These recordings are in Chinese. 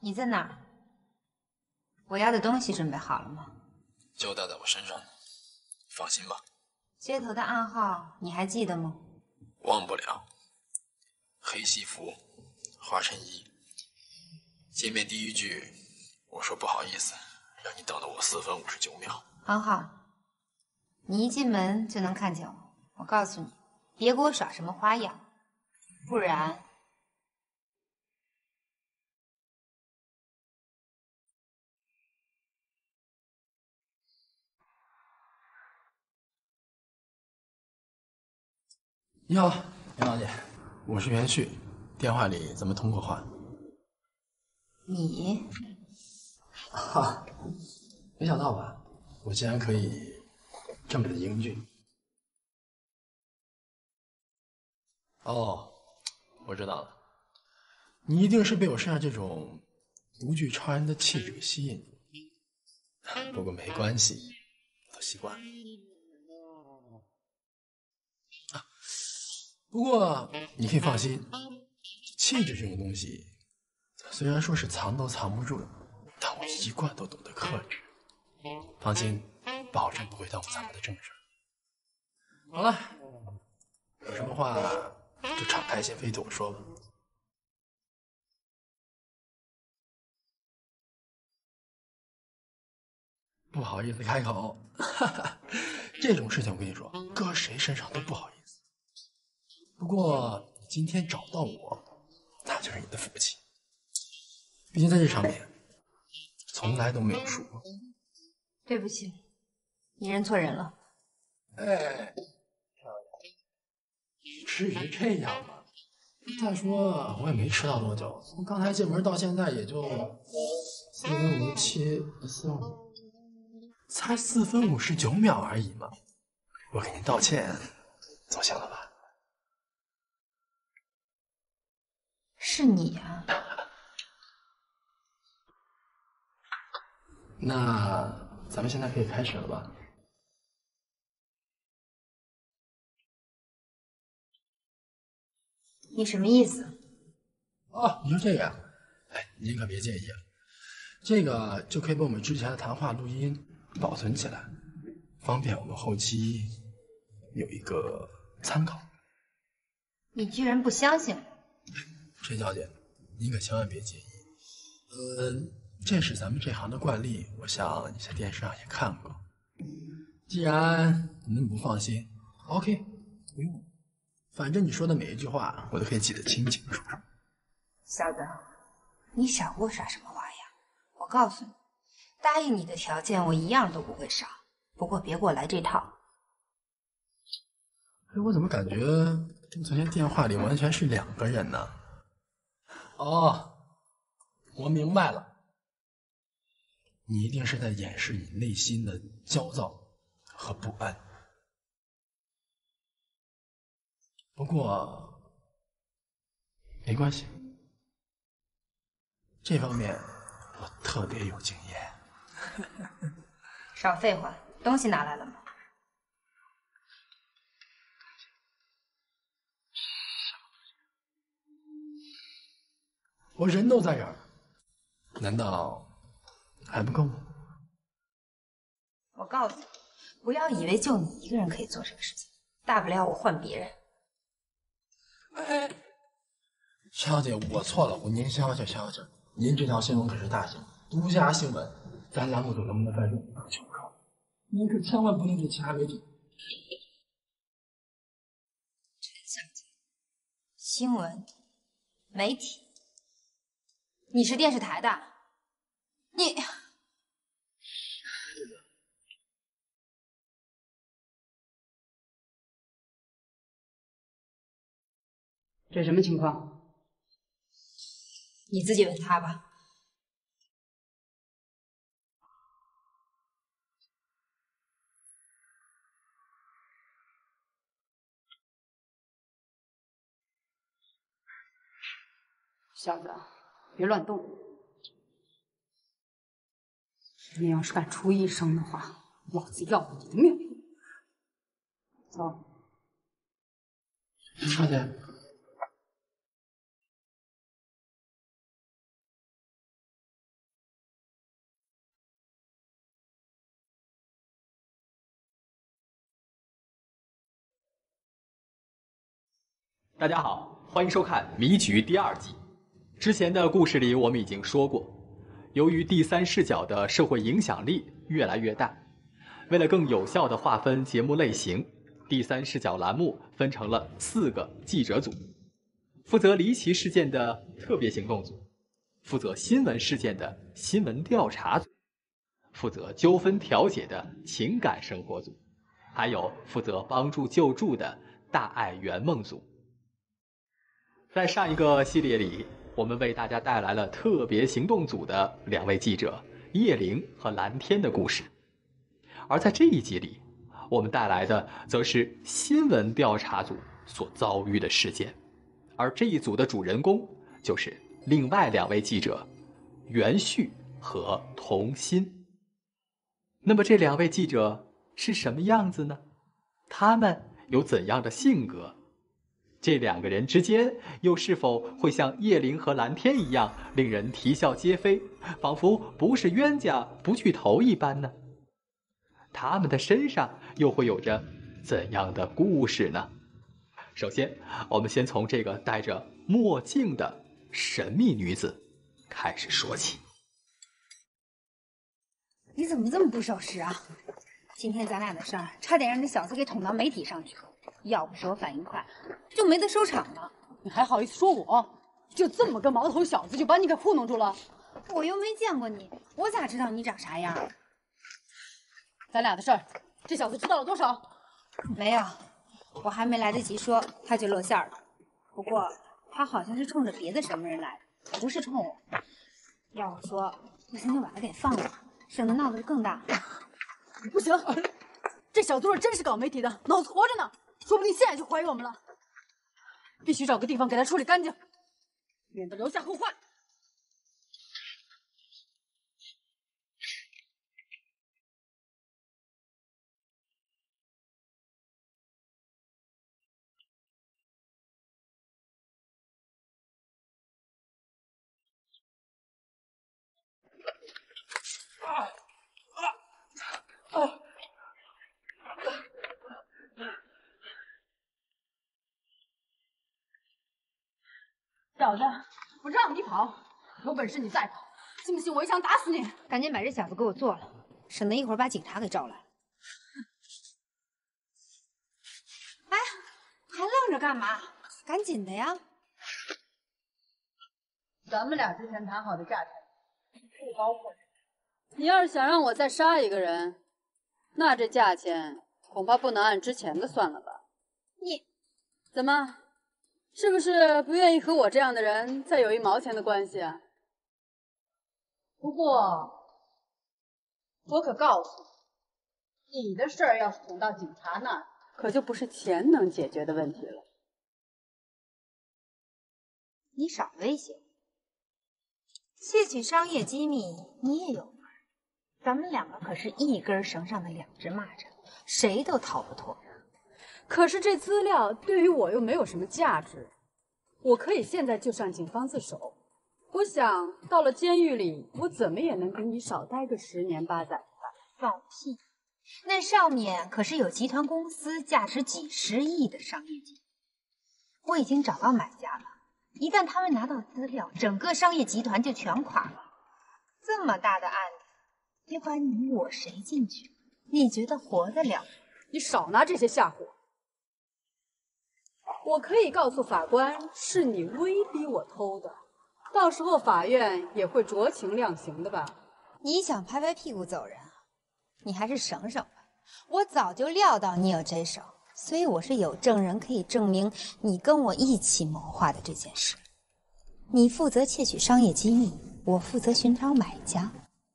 你在哪儿？我要的东西准备好了吗？就带在我身上，放心吧。街头的暗号你还记得吗？忘不了。黑西服，花衬衣。见面第一句，我说不好意思，让你等了我4分59秒。很好，你一进门就能看见我。我告诉你，别给我耍什么花样，不然。你好，杨小姐，我是袁旭，电话里咱们通过话。你，哈，没想到吧？我竟然可以这么的英俊。哦，我知道了，你一定是被我身上这种独具超然的气质给吸引住。不过没关系，我都习惯了。不过你可以放心，气质这种东西，虽然说是藏都藏不住的，但我一贯都懂得克制。放心，保证不会耽误咱们的正事。好了，有什么话就敞开心扉对我说吧。不好意思开口，哈哈，这种事情我跟你说，搁谁身上都不好意思。不过你今天找到我，那就是你的福气。毕竟在这上面，从来都没有输过。对不起，你认错人了。哎，至于这样吗？再说我也没迟到多久，从刚才进门到现在也就4分57，才4分59秒而已嘛。我给您道歉，总行了吧？是你啊。那咱们现在可以开始了吧？你什么意思？哦，你说这个呀？哎，您可别介意啊，这个就可以把我们之前的谈话录音保存起来，方便我们后期有一个参考。你居然不相信我？陈小姐，您可千万别介意。这是咱们这行的惯例，我想你在电视上也看过。既然您不放心 ，OK， 不用。反正你说的每一句话，我都可以记得清清楚楚。小子，你少给我耍什么花样！我告诉你，答应你的条件我一样都不会少。不过别给我来这套。哎，我怎么感觉跟昨天电话里完全是2个人呢？哦，我明白了，你一定是在掩饰你内心的焦躁和不安。不过没关系，这方面我特别有经验。少废话，东西拿来了吗？我人都在这儿，难道还不够吗？我告诉你，不要以为就你一个人可以做这个事情，大不了我换别人。哎，小姐，我错了，您消消消消，您这条新闻可是大新闻，独家新闻，咱栏目组能不能再用求告？您可千万不能给其他媒体。陈小姐，新闻媒体，你是电视台的，你。这什么情况？你自己问他吧。小子，别乱动！你要是敢出一声的话，老子要了你的命！走。小姐。大家好，欢迎收看《迷局》第2季。之前的故事里，我们已经说过，由于第三视角的社会影响力越来越大，为了更有效地划分节目类型，第三视角栏目分成了4个记者组，负责离奇事件的特别行动组，负责新闻事件的新闻调查组，负责纠纷调解的情感生活组，还有负责帮助救助的大爱圆梦组。在上一个系列里，我们为大家带来了特别行动组的2位记者叶灵和蓝天的故事，而在这一集里，我们带来的则是新闻调查组所遭遇的事件，而这一组的主人公就是另外2位记者袁旭和童心。那么这2位记者是什么样子呢？他们有怎样的性格？这2个人之间又是否会像叶灵和蓝天一样令人啼笑皆非，仿佛不是冤家不聚头一般呢？他们的身上又会有着怎样的故事呢？首先，我们先从这个戴着墨镜的神秘女子开始说起。你怎么这么不守时啊？今天咱俩的事儿差点让这小子给捅到媒体上去，要不是我反应快，就没得收场了。你还好意思说我？就这么个毛头小子就把你给糊弄住了？我又没见过你，我咋知道你长啥样？咱俩的事儿，这小子知道了多少？没有，我还没来得及说，他就露馅了。不过他好像是冲着别的什么人来的，不是冲我。要我说，不行就把他给放了，省得闹得更大。不行，这小子若真是搞媒体的，脑子活着呢，说不定现在就怀疑我们了。必须找个地方给他处理干净，免得留下后患。小子，我让你跑，有本事你再跑，信不信我一枪打死你？赶紧把这小子给我做了，省得一会儿把警察给招来。哎，还愣着干嘛？赶紧的呀！咱们俩之前谈好的价钱不包括你要是想让我再杀一个人，那这价钱恐怕不能按之前的算了吧？你怎么？是不是不愿意和我这样的人再有1毛钱的关系啊？不过，我可告诉你，你的事儿要是捅到警察那儿，可就不是钱能解决的问题了。你少威胁我！窃取商业机密你也有份，咱们2个可是一根绳上的2只蚂蚱，谁都逃不脱。可是这资料对于我又没有什么价值，我可以现在就向警方自首。我想到了监狱里，我怎么也能比你少待个10年8载吧。放屁！那上面可是有集团公司价值几十亿的商业机密，我已经找到买家了。一旦他们拿到资料，整个商业集团就全垮了。这么大的案子，别管你我谁进去，你觉得活得了？你少拿这些吓唬我！我可以告诉法官，是你威逼我偷的，到时候法院也会酌情量刑的吧？你想拍拍屁股走人啊？你还是省省吧。我早就料到你有这手，所以我是有证人可以证明你跟我一起谋划的这件事。你负责窃取商业机密，我负责寻找买家。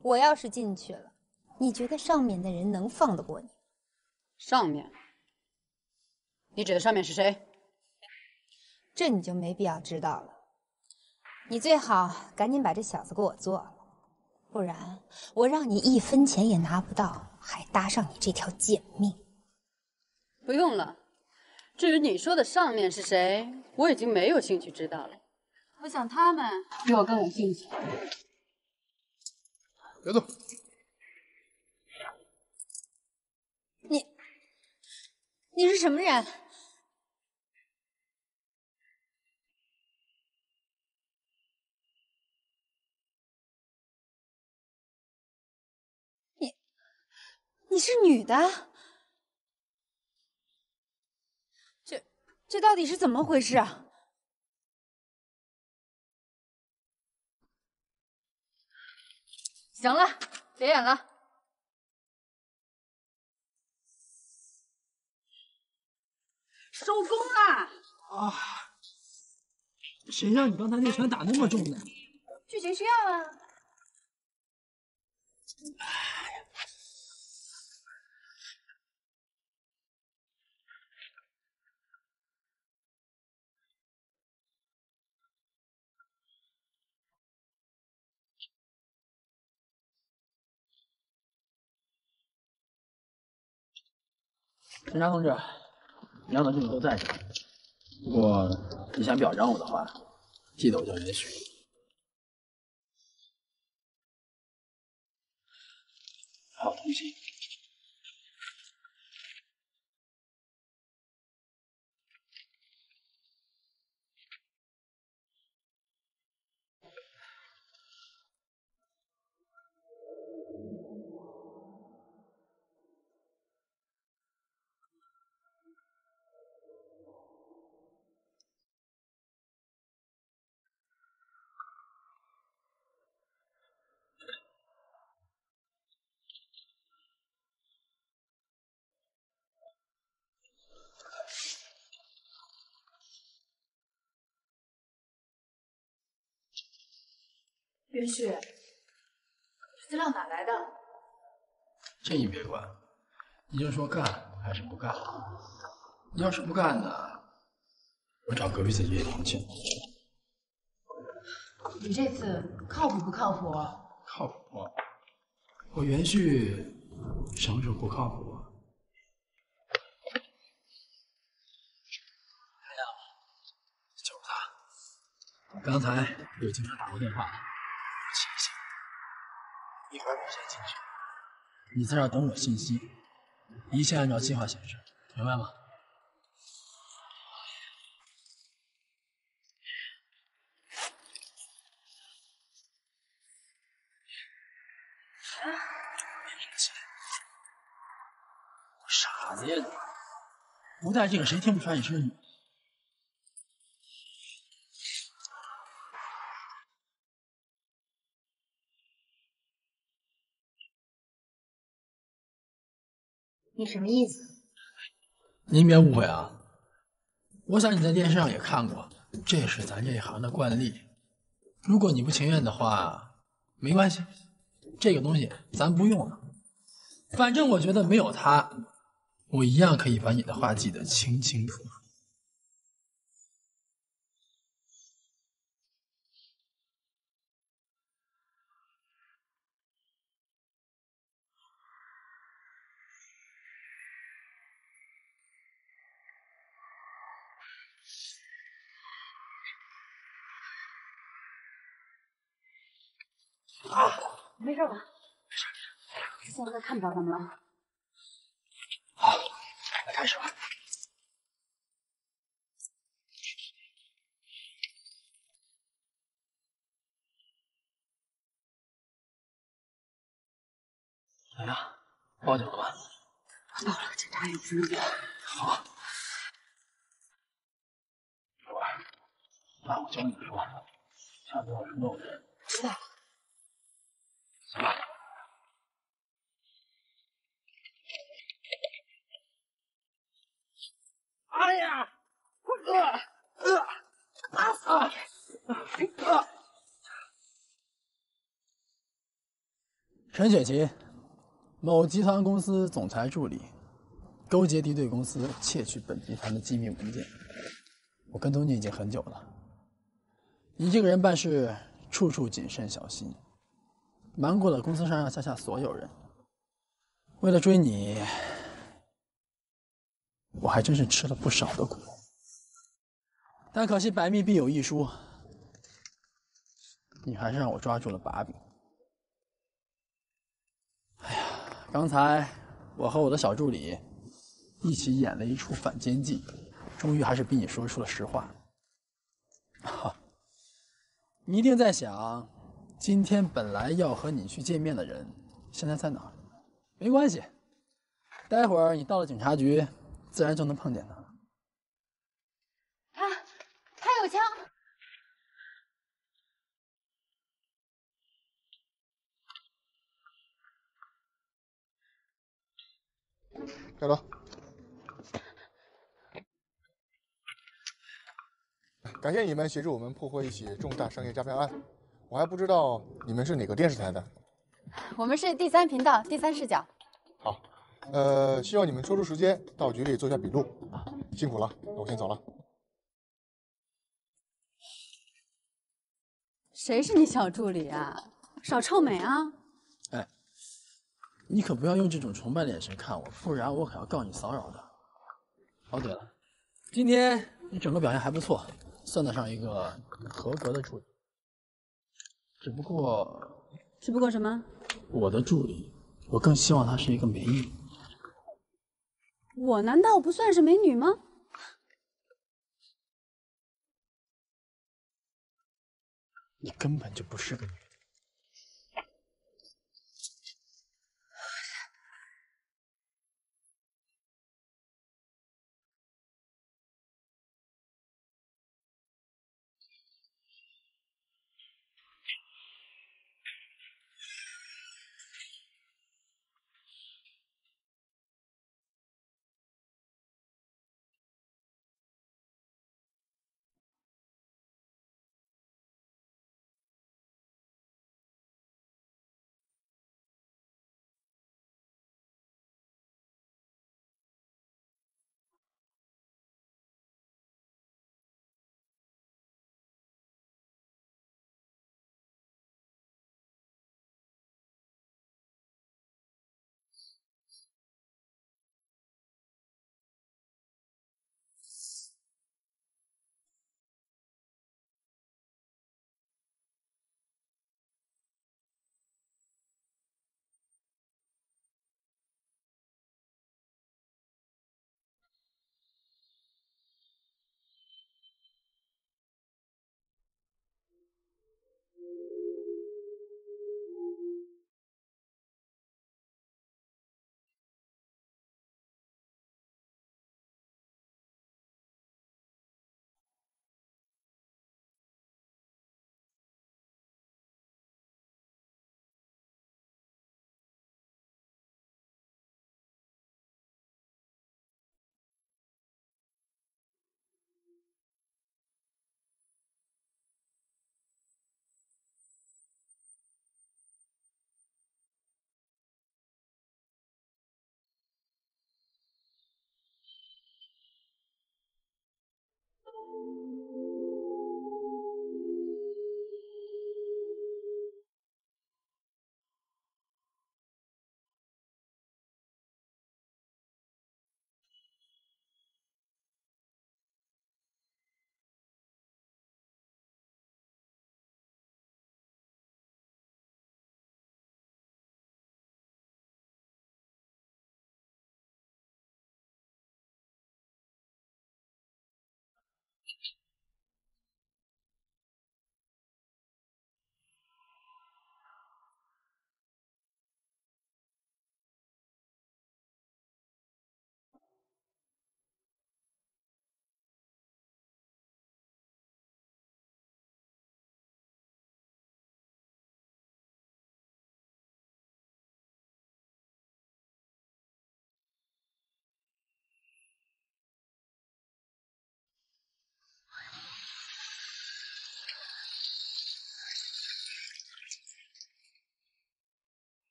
我要是进去了，你觉得上面的人能放得过你？上面？你指的上面是谁？这你就没必要知道了。你最好赶紧把这小子给我做了，不然我让你1分钱也拿不到，还搭上你这条贱命。不用了，至于你说的上面是谁，我已经没有兴趣知道了。我想他们比我更有兴趣。别动！你是什么人？你是女的？这到底是怎么回事啊？行了，别演了。收工啦！啊！谁让你刚才那拳打那么重呢？剧情需要啊。侦查同志，两种证据都在这。如果你想表彰我的话，记得我叫袁旭。好东西。袁旭，资料哪来的？这你别管，你就说干还是不干。你要是不干呢，我找隔壁子叶婷去。你这次靠谱不靠谱？靠谱。我袁旭什么时候不靠谱啊？就是他。刚才有警察打过电话，有信息。一会儿我先进去，你在这儿等我信息，一切按照计划行事，明白吗？我傻子呀！不带这个谁听不出来你是个女的？你什么意思？您别误会啊！我想你在电视上也看过，这是咱这一行的惯例。如果你不情愿的话，没关系，这个东西咱不用了。反正我觉得没有它，我一样可以把你的话记得清清楚楚。没事吧？没事。现在看不着他们了。好，来开始吧。怎么样？报警了吧？报了，检查有证据。好。主儿，那我教你说，下次要是漏人，知道了。行吧。哎呀！打死我！陈雪琴，某集团公司总裁助理，勾结敌对公司窃取本集团的机密文件。我跟踪你已经很久了。你这个人办事处处谨慎小心，瞒过了公司上上下下所有人。为了追你，我还真是吃了不少的苦。但可惜百密必有一疏，你还是让我抓住了把柄。哎呀，刚才我和我的小助理一起演了一出反间计，终于还是逼你说出了实话。哈，你一定在想，今天本来要和你去见面的人，现在在哪儿？没关系，待会儿你到了警察局，自然就能碰见他。他有枪。开楼。感谢你们协助我们破获一起重大商业诈骗案。我还不知道你们是哪个电视台的。我们是第3频道，第3视角。好，希望你们抽出时间到局里做下笔录。辛苦了，那我先走了。谁是你小助理啊？少臭美啊！哎，你可不要用这种崇拜的眼神看我，不然我可要告你骚扰的。哦，对了，今天你整个表现还不错，算得上一个合格的助理。只不过什么？我的助理，我更希望她是一个美女。我难道不算是美女吗？你根本就不是个女的。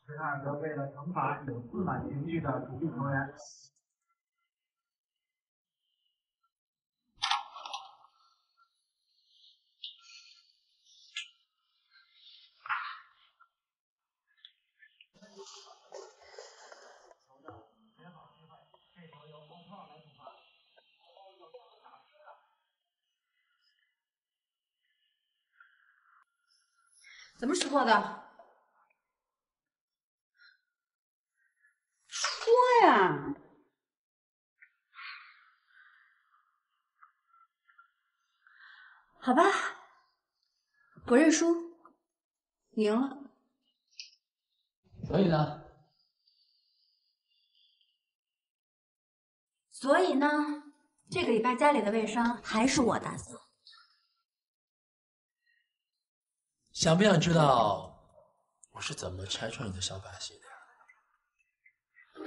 此案则为了惩罚有自满情绪的主力成员。怎么识破的？好吧，我认输，你赢了。所以呢？所以呢，这个礼拜家里的卫生还是我打扫。想不想知道我是怎么拆穿你的小把戏的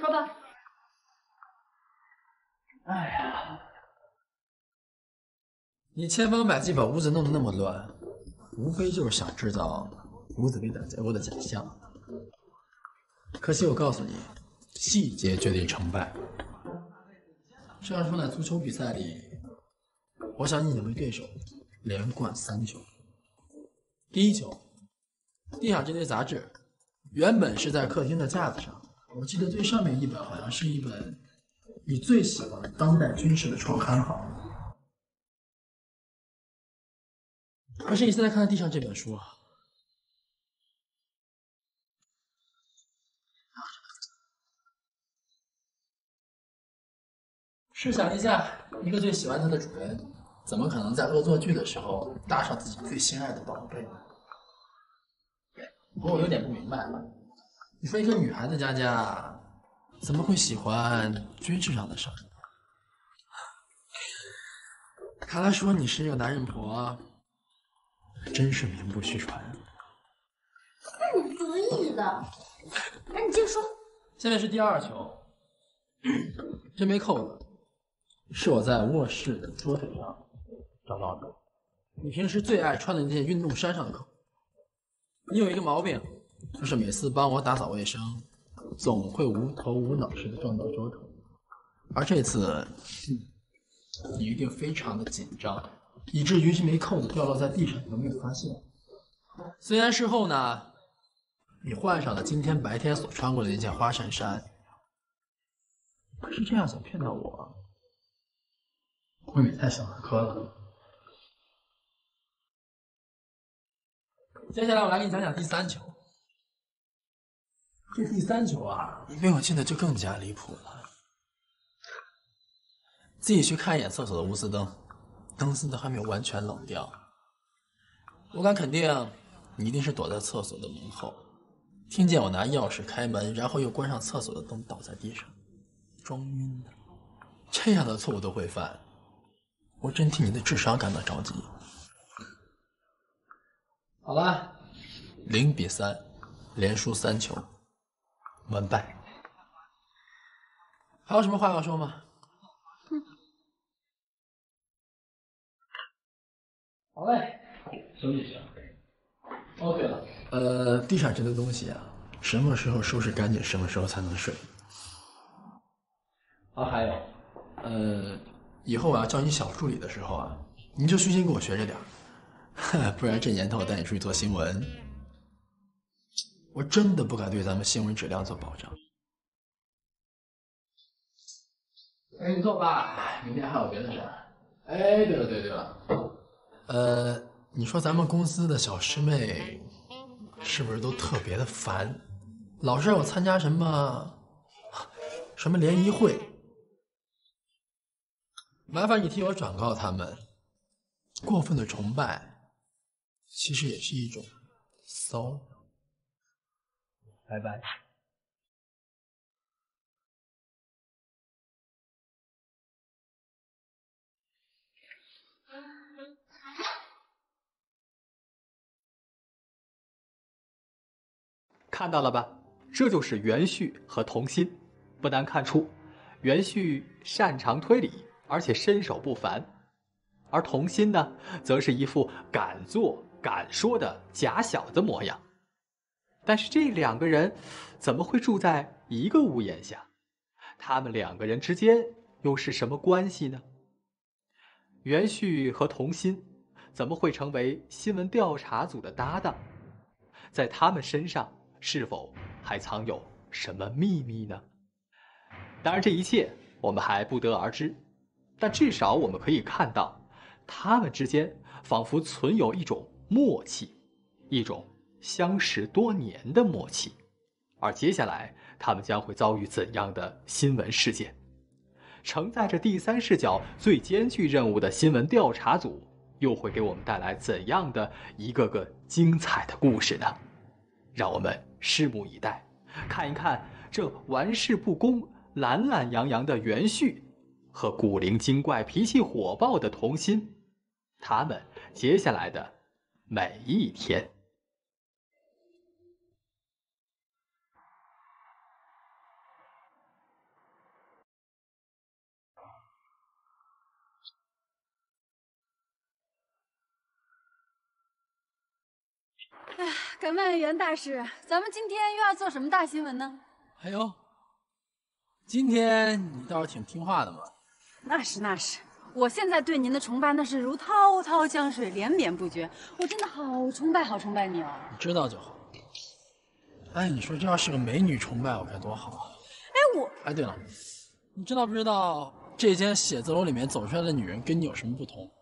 呀？说吧。哎呀，你千方百计把屋子弄得那么乱，无非就是想制造屋子里打架过的假象。可惜我告诉你，细节决定成败。上周的足球比赛里，我想以你为对手，连灌3球。第1球，地上这堆杂志，原本是在客厅的架子上，我记得最上面一本好像是一本你最喜欢的当代军事的创刊号。可是你现在看看地上这本书啊，试想一下，一个最喜欢它的主人，怎么可能在恶作剧的时候搭上自己最心爱的宝贝呢？不过我有点不明白了，你说一个女孩子家怎么会喜欢军事上的事儿？看来说你是一个男人婆，真是名不虚传。那你可以的。哎，你接着说。下面是第2球，这枚扣子是我在卧室的桌子上找到的，你平时最爱穿的那件运动衫上的扣。你有一个毛病，就是每次帮我打扫卫生，总会无头无脑似的撞到桌头，而这次，你一定非常的紧张，以至于这枚扣子掉落在地上都没有发现。虽然事后呢，你换上了今天白天所穿过的那件花衬衫，可是这样想骗到我，未免太小儿科了。接下来我来给你讲讲第3球。这第3球啊，你被我气的就更加离谱了。自己去看一眼厕所的钨丝灯，灯丝都还没有完全冷掉。我敢肯定，你一定是躲在厕所的门后，听见我拿钥匙开门，然后又关上厕所的灯，倒在地上，装晕的。这样的错误都会犯，我真替你的智商感到着急。好了，0-3，连输3球，完败。还有什么话要说吗？好嘞，休息一下。哦，对了，地上这堆东西啊，什么时候收拾干净，什么时候才能睡？啊，还有，以后我要叫你小助理的时候啊，你就虚心跟我学着点儿，不然这年头带你出去做新闻，我真的不敢对咱们新闻质量做保障。哎，你走吧，明天还有别的事儿。哎，对了，你说咱们公司的小师妹是不是都特别的烦，老是让我参加什么联谊会？麻烦你替我转告他们，过分的崇拜其实也是一种骚扰。拜拜。看到了吧？这就是袁旭和童心。不难看出，袁旭擅长推理，而且身手不凡，而童心呢，则是一副敢做敢说的假小子模样。但是这2个人怎么会住在一个屋檐下？他们2个人之间又是什么关系呢？袁旭和童心怎么会成为新闻调查组的搭档？在他们身上是否还藏有什么秘密呢？当然这一切我们还不得而知，但至少我们可以看到，他们之间仿佛存有一种默契，一种相识多年的默契。而接下来他们将会遭遇怎样的新闻事件？承载着第3视角最艰巨任务的新闻调查组又会给我们带来怎样的一个个精彩的故事呢？让我们拭目以待，看一看这玩世不恭、懒懒洋洋的袁旭和古灵精怪、脾气火爆的童心，他们接下来的每一天。敢问袁大师，咱们今天又要做什么大新闻呢？哎呦，今天你倒是挺听话的嘛。那是，我现在对您的崇拜那是如滔滔江水，连绵不绝。我真的好崇拜你哦。你知道就好。哎，你说这要是个美女崇拜我该多好啊！哎，对了，你知道不知道这间写字楼里面走出来的女人跟你有什么不同？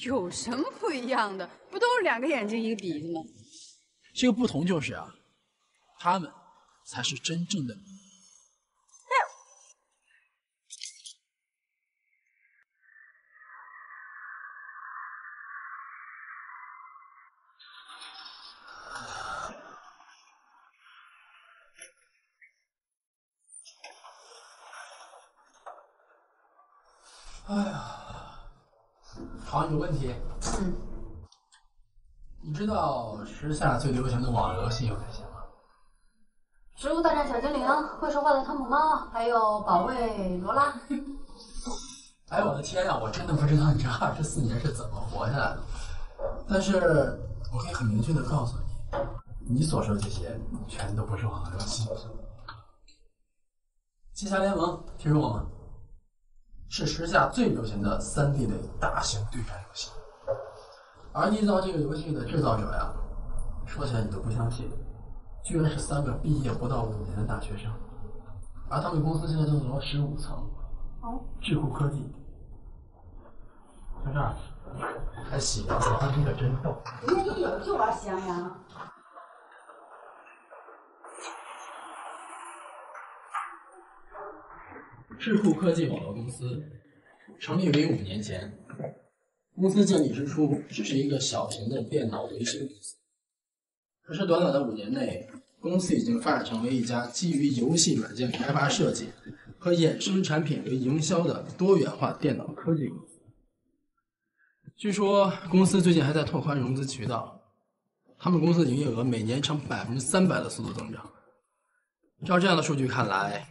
有什么不一样的？不都是2个眼睛一个鼻子吗？这个不同就是啊，她们才是真正的你。哎呀，考你个问题。你知道时下最流行的网络游戏有哪些吗？植物大战小精灵、会说话的汤姆猫，还有保卫罗拉。哎，我的天呀，我真的不知道你这24年是怎么活下来的。但是我可以很明确的告诉你，你所说的这些全都不是网络游戏。机侠联盟听说过吗？是时下最流行的3D 类大型对战游戏。而缔造这个游戏的制造者呀，说起来你都不相信，居然是3个毕业不到5年的大学生。而他们公司现在正楼15层，智库科技。就这儿，还喜羊羊，你可真逗。人家一有就玩喜羊羊。智库科技网络公司成立为5年前，公司建立之初只是一个小型的电脑维修公司，可是短短的5年内，公司已经发展成为一家基于游戏软件开发设计和衍生产品为营销的多元化电脑科技公司。据说公司最近还在拓宽融资渠道，他们公司营业额每年呈300%的速度增长。照这样的数据看来，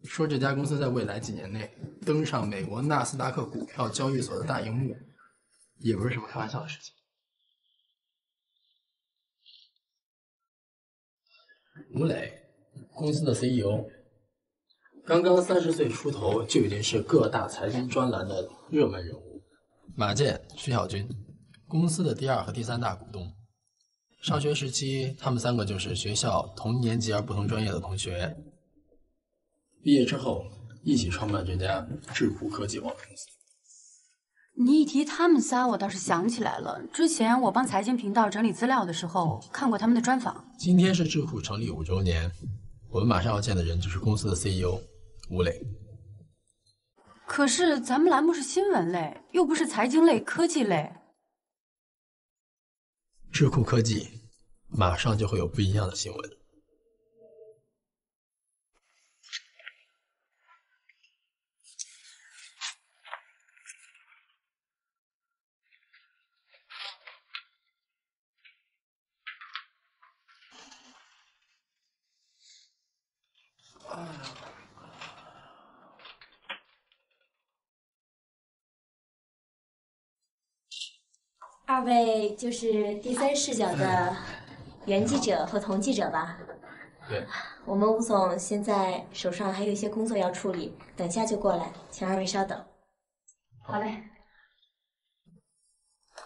说这家公司在未来几年内登上美国纳斯达克股票交易所的大荧幕，也不是什么开玩笑的事情。吴磊，公司的 CEO， 刚刚30岁出头就已经是各大财经专栏的热门人物。马健、徐小军，公司的第2和第3大股东。上学时期，他们3个就是学校同年级而不同专业的同学。毕业之后，一起创办这家智库科技网络公司。你一提他们仨，我倒是想起来了。之前我帮财经频道整理资料的时候，看过他们的专访。今天是智库成立5周年，我们马上要见的人就是公司的 CEO 吴磊。可是咱们栏目是新闻类，又不是财经类、科技类。智库科技马上就会有不一样的新闻。2位就是第3视角的袁记者和童记者吧？对。我们吴总现在手上还有一些工作要处理，等下就过来，请2位稍等。好嘞。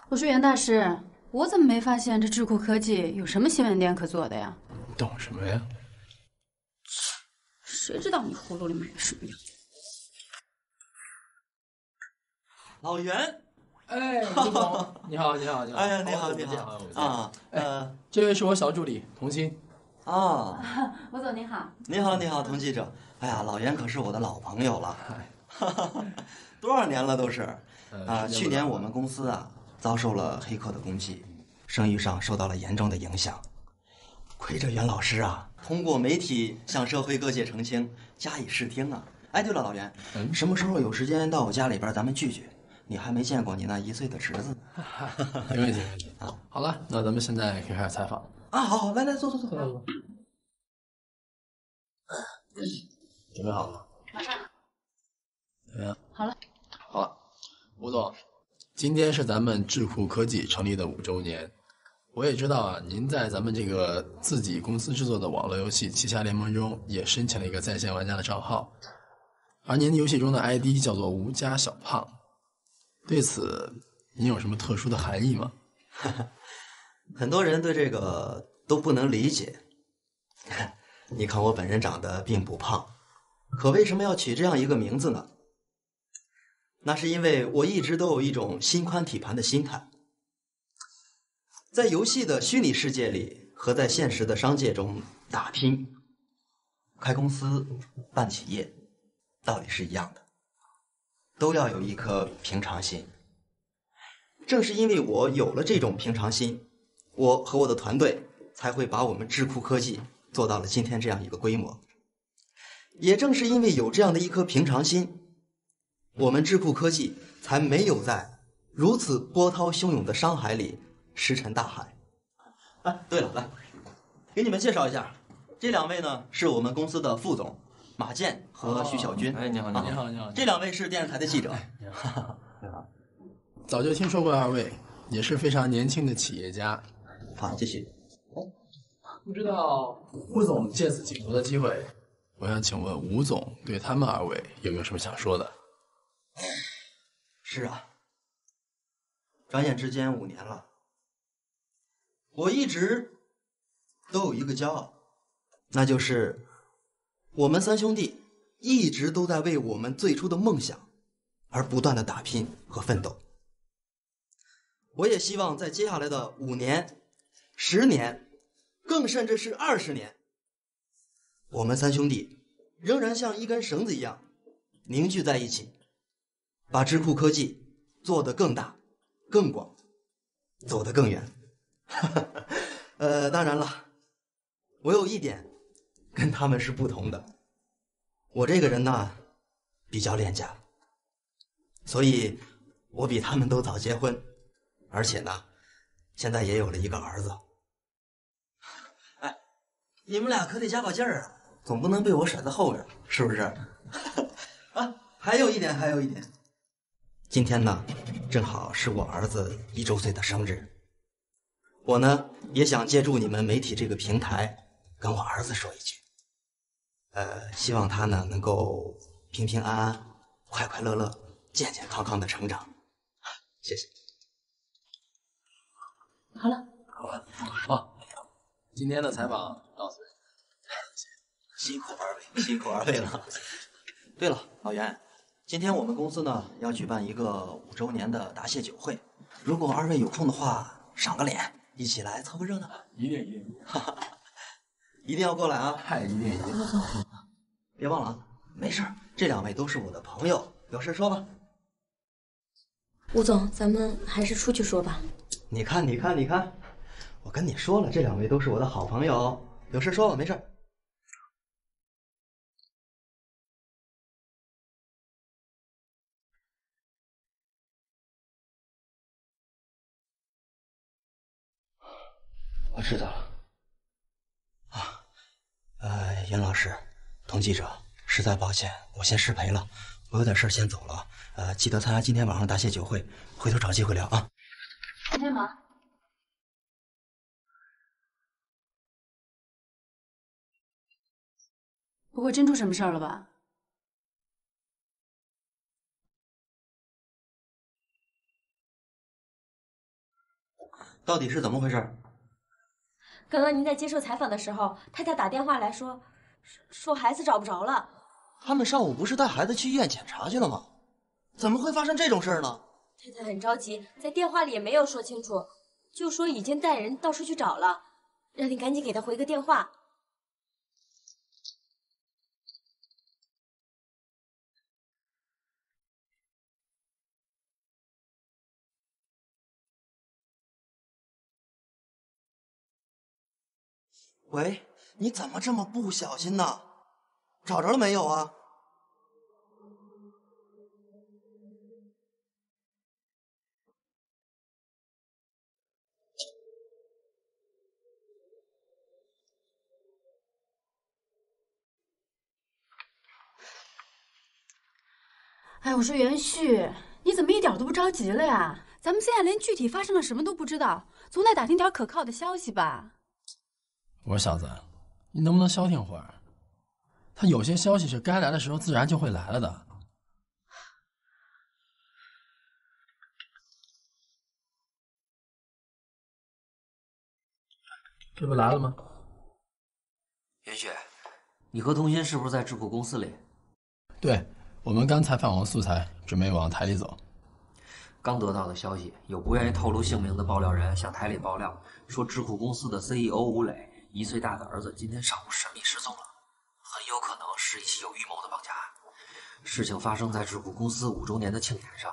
我说袁大师，我怎么没发现这智库科技有什么新闻点可做的呀？你懂什么呀？谁知道你葫芦里卖的什么药？老袁。哎，吴总，你好，你好，你好！哎呀，你好，你好啊！这位是我小助理童心。啊，吴总您好。你好，你好，童记者。哎呀，老袁可是我的老朋友了，多少年了都是。去年我们公司遭受了黑客的攻击，声誉上受到了严重的影响。亏着袁老师通过媒体向社会各界澄清，加以视听哎，对了，老袁，什么时候有时间到我家里边咱们聚聚？你还没见过你那1岁的侄子呢。没问题，没问题。好了，那咱们现在可以开始采访好，来，坐。准备好了吗？马上。怎么样？好了。好了，吴总，今天是咱们智库科技成立的5周年。我也知道您在咱们这个自己公司制作的网络游戏《旗下联盟》中也申请了一个在线玩家的账号，而您游戏中的 ID 叫做吴家小胖。对此，您有什么特殊的含义吗？很多人对这个都不能理解。你看我本人长得并不胖，可为什么要取这样一个名字呢？那是因为我一直都有一种心宽体盘的心态。在游戏的虚拟世界里和在现实的商界中打拼，开公司、办企业，道理是一样的，都要有一颗平常心。正是因为我有了这种平常心，我和我的团队才会把我们智库科技做到了今天这样一个规模。也正是因为有这样的一颗平常心，我们智库科技才没有在如此波涛汹涌的商海里石沉大海。对了，来给你们介绍一下，这2位呢是我们公司的副总马健和徐小军。你好，你好。这2位是电视台的记者。你好。早就听说过2位，也是非常年轻的企业家。好，继续。不知道吴总借此请求的机会，我想请问吴总对他们2位有没有什么想说的？是转眼之间5年了，我一直都有一个骄傲，那就是我们3兄弟一直都在为我们最初的梦想而不断的打拼和奋斗。我也希望在接下来的5年、10年，更甚至是20年，我们3兄弟仍然像一根绳子一样凝聚在一起，把智库科技做得更大、更广，走得更远。当然了，我有一点跟他们是不同的，我这个人呢比较恋家，所以我比他们都早结婚，而且呢现在也有了一个儿子。哎，你们俩可得加把劲儿总不能被我甩在后边，是不是？还有一点，今天呢正好是我儿子1周岁的生日，我呢也想借助你们媒体这个平台跟我儿子说一句，希望他呢能够平平安安、快快乐乐、健健康康的成长。谢谢。好了，好，今天的采访到此。辛苦二位了。对了，老袁，今天我们公司呢要举办一个5周年的答谢酒会，如果2位有空的话，赏个脸，一起来凑个热闹。一定，一定要过来啊！一定。别忘了没事，这2位都是我的朋友，有事说吧。吴总，咱们还是出去说吧。你看，我跟你说了，这2位都是我的好朋友，有事说吧，没事。我知道了。袁老师，童记者，实在抱歉，我先失陪了，我有点事先走了。记得参加今天晚上答谢酒会，回头找机会聊啊。今天忙。不会真出什么事儿了吧？到底是怎么回事？刚刚您在接受采访的时候，太太打电话来说孩子找不着了。他们上午不是带孩子去医院检查去了吗？怎么会发生这种事儿呢？太太很着急，在电话里也没有说清楚，就说已经带人到处去找了，让你赶紧给他回个电话。喂，你怎么这么不小心呢？找着了没有啊？哎，我说元旭，你怎么一点都不着急了呀？咱们现在连具体发生了什么都不知道，总得打听点可靠的消息吧？我说小子，你能不能消停会儿？他有些消息是该来的时候自然就会来了的。这不来了吗？元旭，你和童心是不是在智库公司里？对，我们刚采访完素材，准备往台里走。刚得到的消息，有不愿意透露姓名的爆料人向台里爆料，说智库公司的 CEO 吴磊1岁大的儿子今天上午神秘失踪了，很有可能是一起有预谋的绑架案。事情发生在智库公司5周年的庆典上，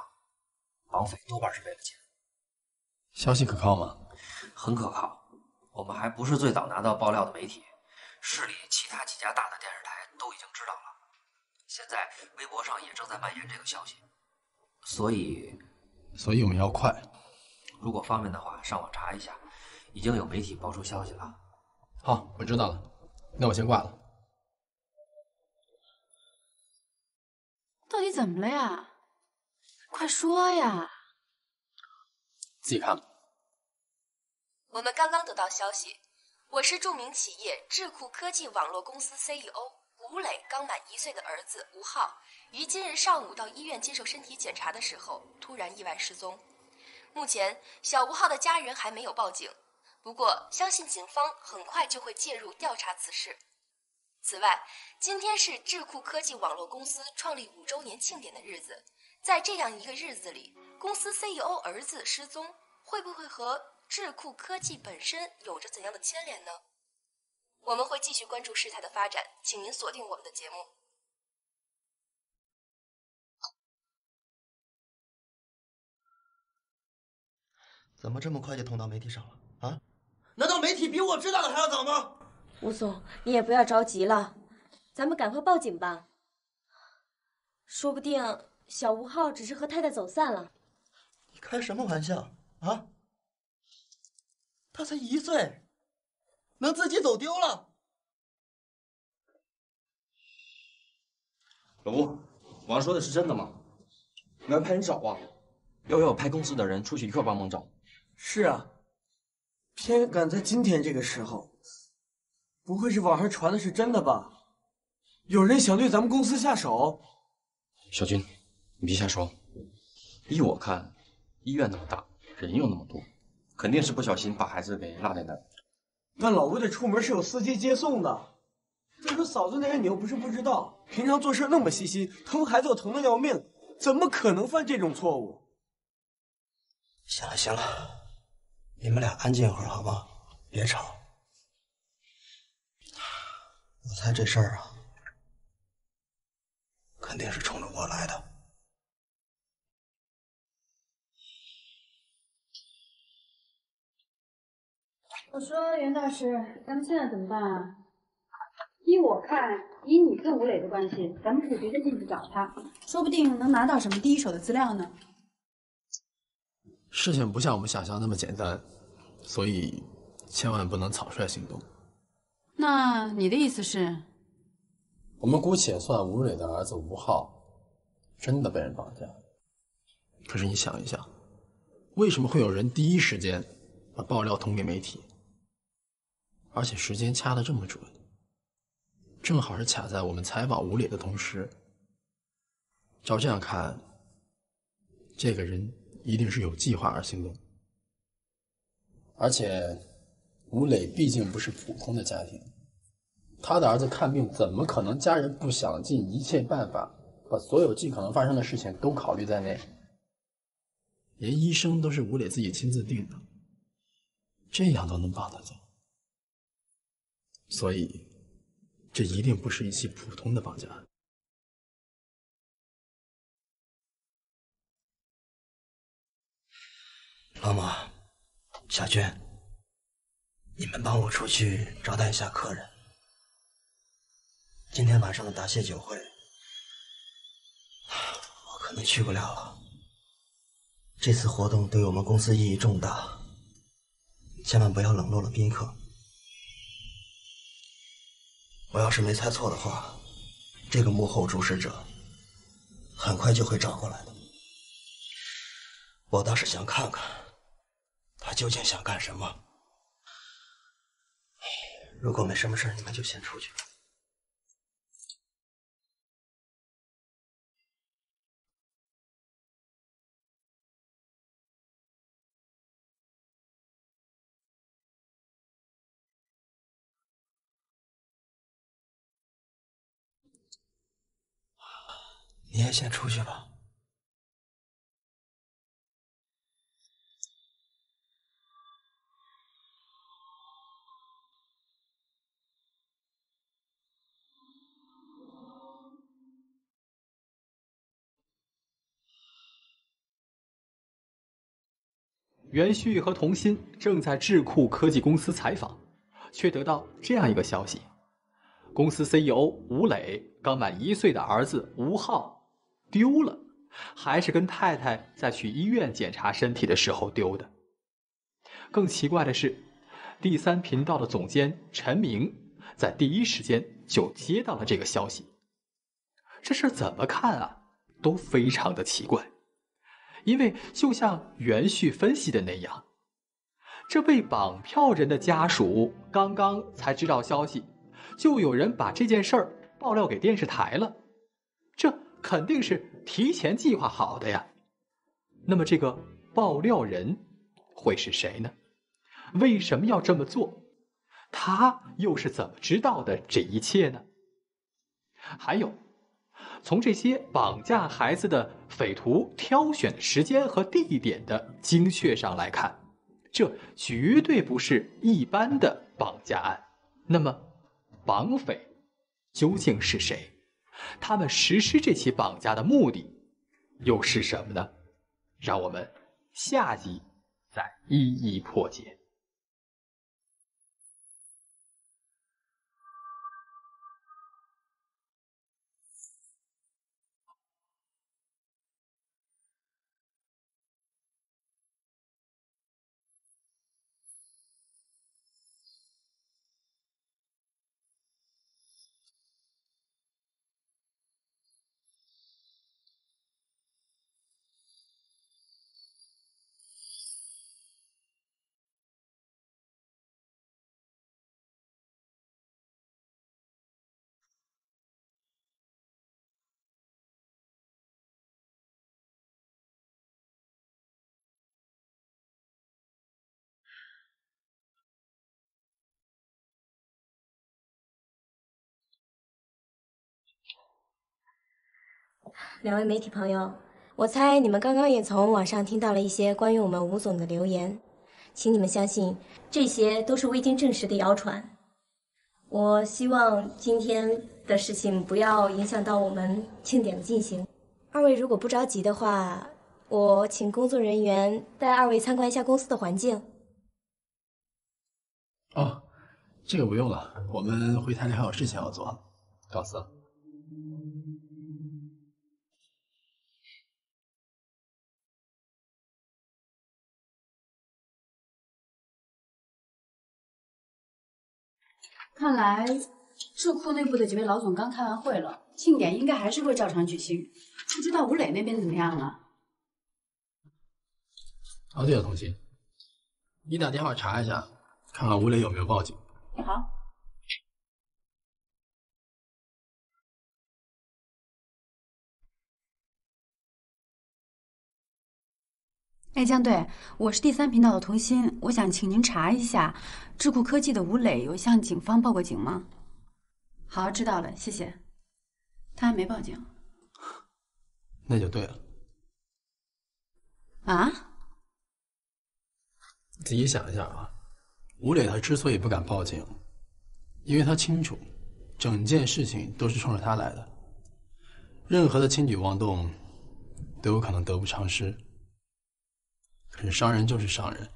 绑匪多半是为了钱。消息可靠吗？很可靠。我们还不是最早拿到爆料的媒体，市里其他几家大的电视台都已经知道了。现在微博上也正在蔓延这个消息，所以我们要快。如果方便的话，上网查一下，已经有媒体爆出消息了。好，我知道了，那我先挂了。到底怎么了呀？快说呀！自己看吧。我们刚刚得到消息，我市著名企业智库科技网络公司 CEO 吴磊刚满1岁的儿子吴浩，于今日上午到医院接受身体检查的时候，突然意外失踪。目前，小吴浩的家人还没有报警，不过相信警方很快就会介入调查此事。此外，今天是智库科技网络公司创立5周年庆典的日子，在这样一个日子里，公司 CEO 儿子失踪，会不会和智库科技本身有着怎样的牵连呢？我们会继续关注事态的发展，请您锁定我们的节目。怎么这么快就通到媒体上了啊？难道媒体比我知道的还要早吗？吴总，你也不要着急了，咱们赶快报警吧。说不定小吴浩只是和太太走散了。你开什么玩笑啊？他才1岁，能自己走丢了？老吴，网上说的是真的吗？你要派人找啊，要不要我派公司的人出去一块帮忙找？是啊，偏赶在今天这个时候，不会是网上传的是真的吧？有人想对咱们公司下手？小军，你别瞎说。依我看，医院那么大，人又那么多，肯定是不小心把孩子给落在那儿。但老吴得出门是有司机接送的。再说嫂子那人你又不是不知道，平常做事那么细心，疼孩子又疼得要命，怎么可能犯这种错误？行了行了，你们俩安静会儿好吗？别吵。我猜这事儿啊，肯定是冲着我来的。我说袁大师，咱们现在怎么办啊？依我看，以你跟吴磊的关系，咱们可以直接进去找他，说不定能拿到什么第一手的资料呢。事情不像我们想象那么简单，所以千万不能草率行动。那你的意思是？我们姑且算吴磊的儿子吴浩真的被人绑架，可是你想一想，为什么会有人第一时间把爆料通给媒体，而且时间掐得这么准，正好是卡在我们采访吴磊的同时。照这样看，这个人一定是有计划而行动。而且吴磊毕竟不是普通的家庭，他的儿子看病怎么可能家人不想尽一切办法把所有尽可能发生的事情都考虑在内？连医生都是吴磊自己亲自定的，这样都能绑得走，所以这一定不是一起普通的绑架案。老马，小娟，你们帮我出去招待一下客人。今天晚上的答谢酒会，我可能去不了了。这次活动对我们公司意义重大，千万不要冷落了宾客。我要是没猜错的话，这个幕后主使者很快就会找过来的。我倒是想看看他究竟想干什么。如果没什么事，你们就先出去。你也先出去吧。袁旭和童心正在智库科技公司采访，却得到这样一个消息：公司 CEO 吴磊刚满1岁的儿子吴浩丢了，还是跟太太在去医院检查身体的时候丢的。更奇怪的是，第3频道的总监陈明在第一时间就接到了这个消息。这事怎么看啊，都非常的奇怪。因为就像袁旭分析的那样，这被绑票人的家属刚刚才知道消息，就有人把这件事儿爆料给电视台了，这肯定是提前计划好的呀。那么这个爆料人会是谁呢？为什么要这么做？他又是怎么知道的这一切呢？还有，从这些绑架孩子的匪徒挑选的时间和地点的精确上来看，这绝对不是一般的绑架案。那么，绑匪究竟是谁？他们实施这起绑架的目的又是什么呢？让我们下集再一一破解。两位媒体朋友，我猜你们刚刚也从网上听到了一些关于我们吴总的流言，请你们相信，这些都是未经证实的谣传。我希望今天的事情不要影响到我们庆典的进行。二位如果不着急的话，我请工作人员带二位参观一下公司的环境。哦，这个不用了，我们回台里还有事情要做，告辞。看来智库内部的几位老总刚开完会了，庆典应该还是会照常举行。不知道吴磊那边怎么样了？哦，对了，童心，你打电话查一下，看看吴磊有没有报警。好。哎，江队，我是第3频道的童心，我想请您查一下，智库科技的吴磊有向警方报过警吗？好，知道了，谢谢。他还没报警。那就对了。啊？仔细想一下啊，吴磊他之所以不敢报警，因为他清楚，整件事情都是冲着他来的，任何的轻举妄动都有可能得不偿失。可是商人就是商人，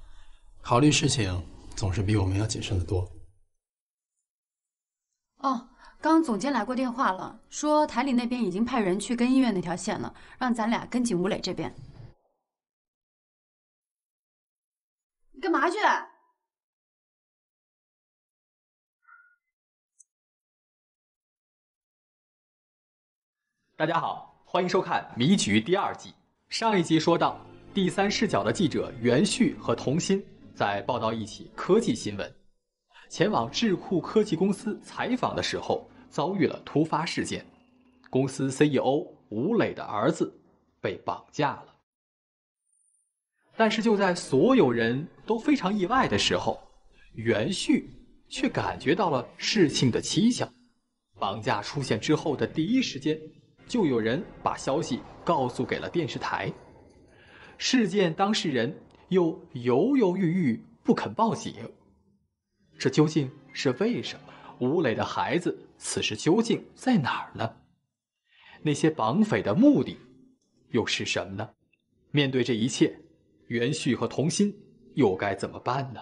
考虑事情总是比我们要谨慎得多。哦，刚总监来过电话了，说台里那边已经派人去跟医院那条线了，让咱俩跟紧吴磊这边。你干嘛去？大家好，欢迎收看《迷局》第2季。上一集说到，第三视角的记者袁旭和童心在报道一起科技新闻，前往智库科技公司采访的时候，遭遇了突发事件，公司 CEO 吴磊的儿子被绑架了。但是就在所有人都非常意外的时候，袁旭却感觉到了事情的蹊跷。绑架出现之后的第一时间，就有人把消息告诉给了电视台。事件当事人又犹犹豫豫不肯报警，这究竟是为什么？吴磊的孩子此时究竟在哪儿呢？那些绑匪的目的又是什么呢？面对这一切，袁旭和童心又该怎么办呢？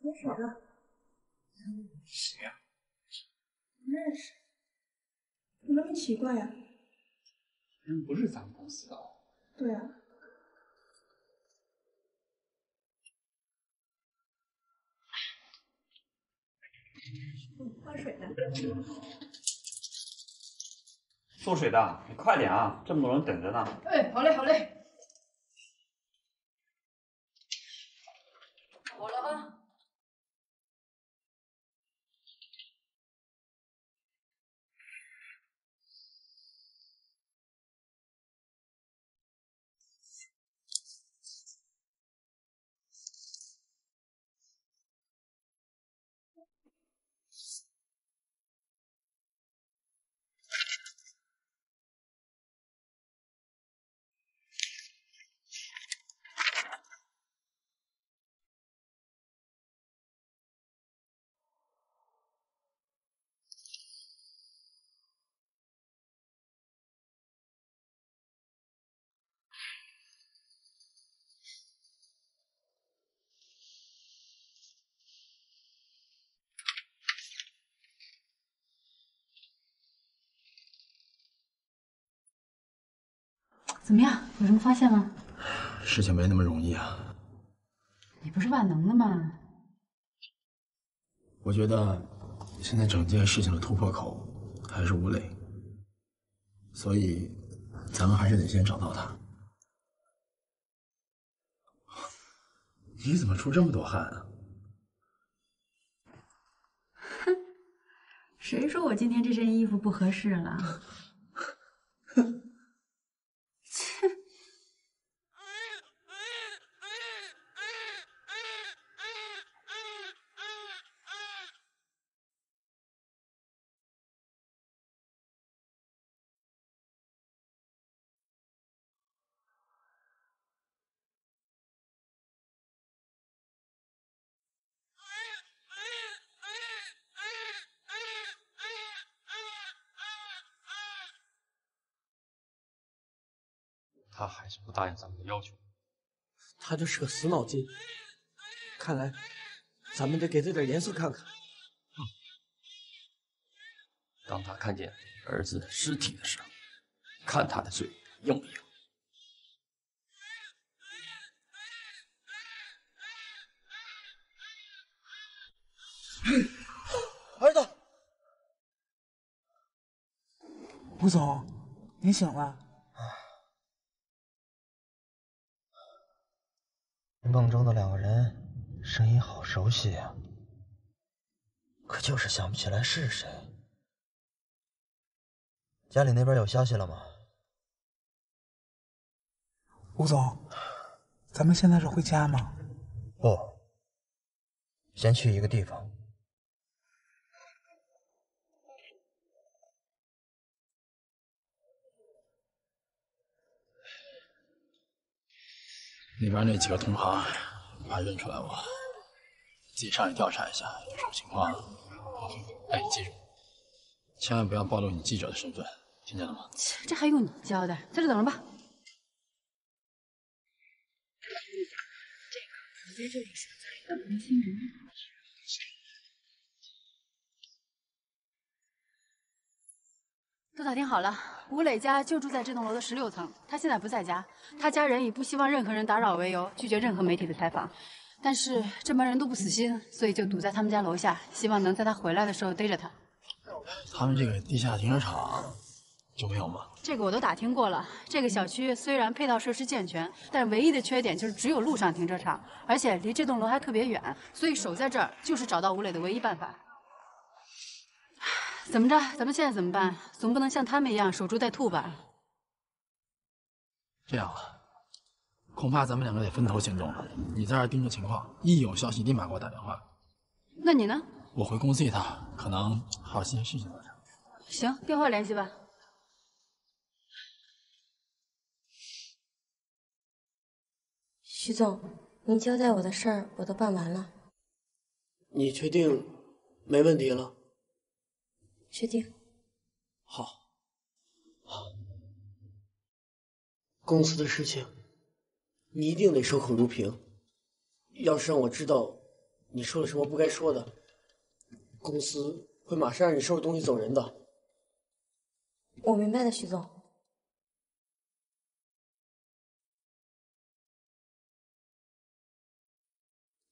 没水了。谁呀？不认识。怎么那么奇怪呀？人不是咱们公司的。对啊。换水的。送水的，你快点啊，这么多人等着呢。哎，好嘞，好嘞。好了啊。怎么样？有什么发现吗？事情没那么容易啊。你不是万能的吗？我觉得现在整件事情的突破口还是吴磊，所以咱们还是得先找到他。你怎么出这么多汗啊？哼，谁说我今天这身衣服不合适了？他还是不答应咱们的要求。他就是个死脑筋，看来咱们得给他点颜色看看。当他看见儿子尸体的时候，看他的罪硬不硬？儿子，吴总，您醒了。梦中的两个人声音好熟悉啊，可就是想不起来是谁。家里那边有消息了吗？吴总，咱们现在是回家吗？不，先去一个地方。里边那几个同行怕认出来我，自己上去调查一下，有什么情况。哎，记住，千万不要暴露你记者的身份，听见了吗？这还用你交代？在这等着吧。你在这里是在等年轻人。都打听好了，吴磊家就住在这栋楼的16层，他现在不在家，他家人以不希望任何人打扰为由，拒绝任何媒体的采访。但是这帮人都不死心，所以就堵在他们家楼下，希望能在他回来的时候逮着他。他们这个地下停车场就没有吗？这个我都打听过了，这个小区虽然配套设施健全，但唯一的缺点就是只有路上停车场，而且离这栋楼还特别远，所以守在这儿就是找到吴磊的唯一办法。怎么着？咱们现在怎么办？总不能像他们一样守株待兔吧？这样了，恐怕咱们两个得分头行动了。你在这儿盯着情况，一有消息立马给我打电话。那你呢？我回公司一趟，可能还有些事情在这儿。行，电话联系吧。徐总，您交代我的事儿我都办完了。你确定没问题了？确定。好。公司的事情，你一定得守口如瓶。要是让我知道你说了什么不该说的，公司会马上让你收拾东西走人的。我明白了，徐总。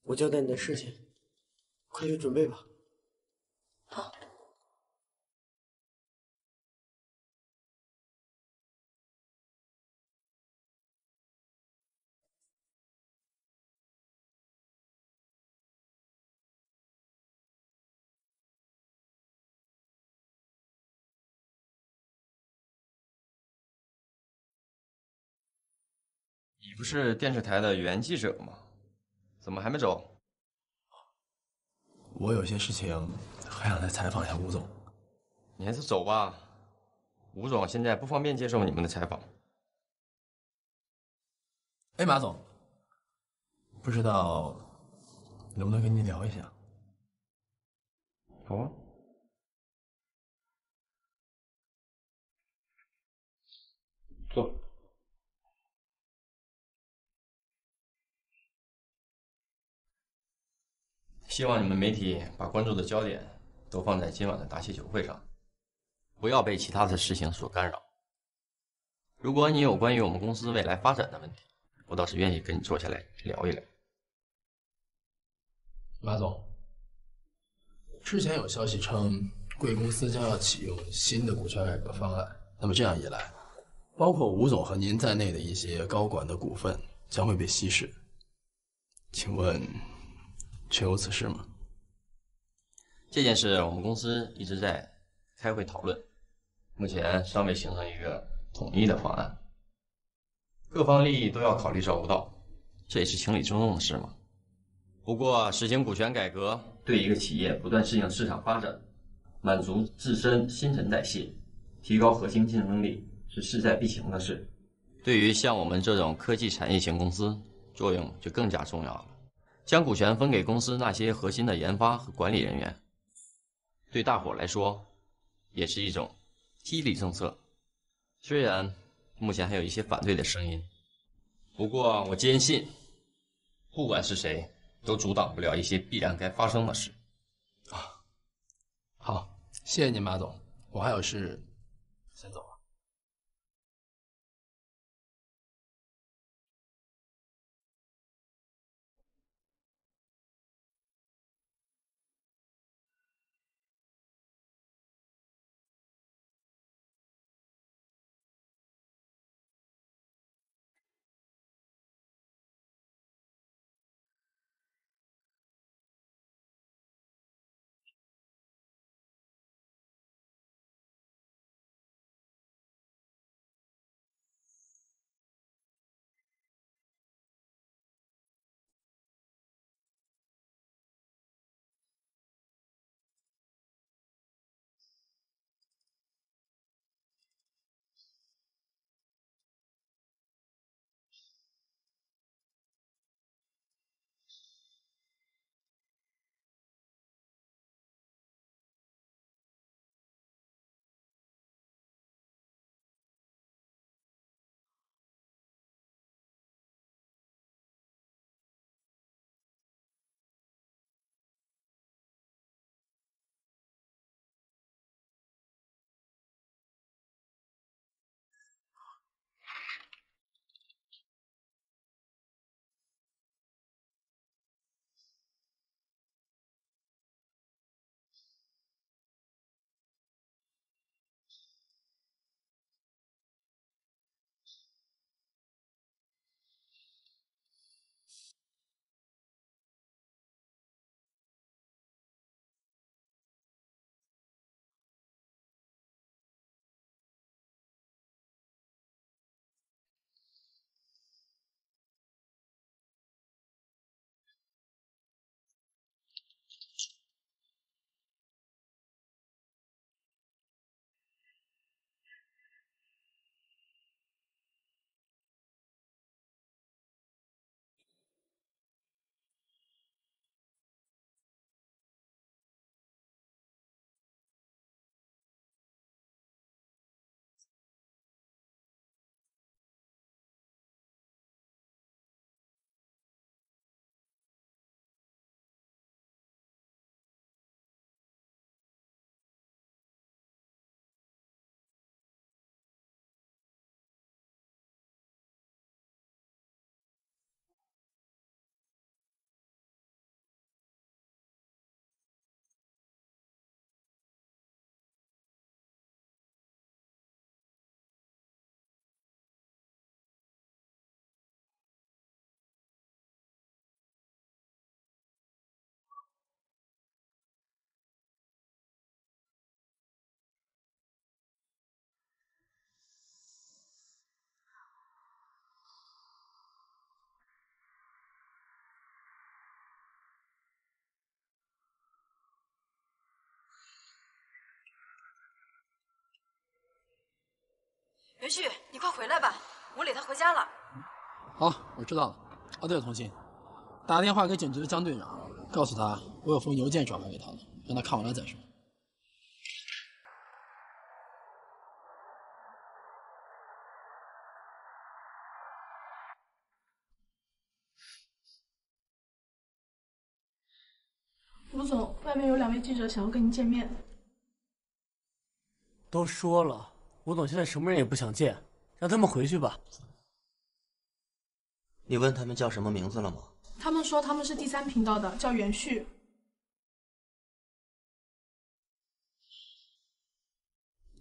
我交代你的事情，快去准备吧。好。你不是电视台的原记者吗？怎么还没走？我有些事情还想再采访一下吴总。你还是走吧，吴总现在不方便接受你们的采访。哎，马总，不知道能不能跟您聊一下？好啊。坐。希望你们媒体把关注的焦点都放在今晚的答谢酒会上，不要被其他的事情所干扰。如果你有关于我们公司未来发展的问题，我倒是愿意跟你坐下来聊一聊。马总，之前有消息称贵公司将要启用新的股权改革方案，那么这样一来，包括吴总和您在内的一些高管的股份将会被稀释。请问确有此事吗？这件事我们公司一直在开会讨论，目前尚未形成一个统一的方案，各方利益都要考虑照顾到，这也是情理之中的事嘛。不过实行股权改革对一个企业不断适应市场发展，满足自身新陈代谢，提高核心竞争力是势在必行的事。对于像我们这种科技产业型公司，作用就更加重要了。将股权分给公司那些核心的研发和管理人员，对大伙来说也是一种激励政策。虽然目前还有一些反对的声音，不过我坚信，不管是谁，都阻挡不了一些必然该发生的事。好，谢谢您，马总，我还有事，先走了。元旭，你快回来吧，吴磊他回家了。好，我知道了。哦，对了，童心，打电话给警局的江队长，告诉他我有封邮件转发给他了，让他看完了再说。吴总，外面有2位记者想要跟您见面。都说了，吴总现在什么人也不想见，让他们回去吧。你问他们叫什么名字了吗？他们说他们是第3频道的，叫元旭。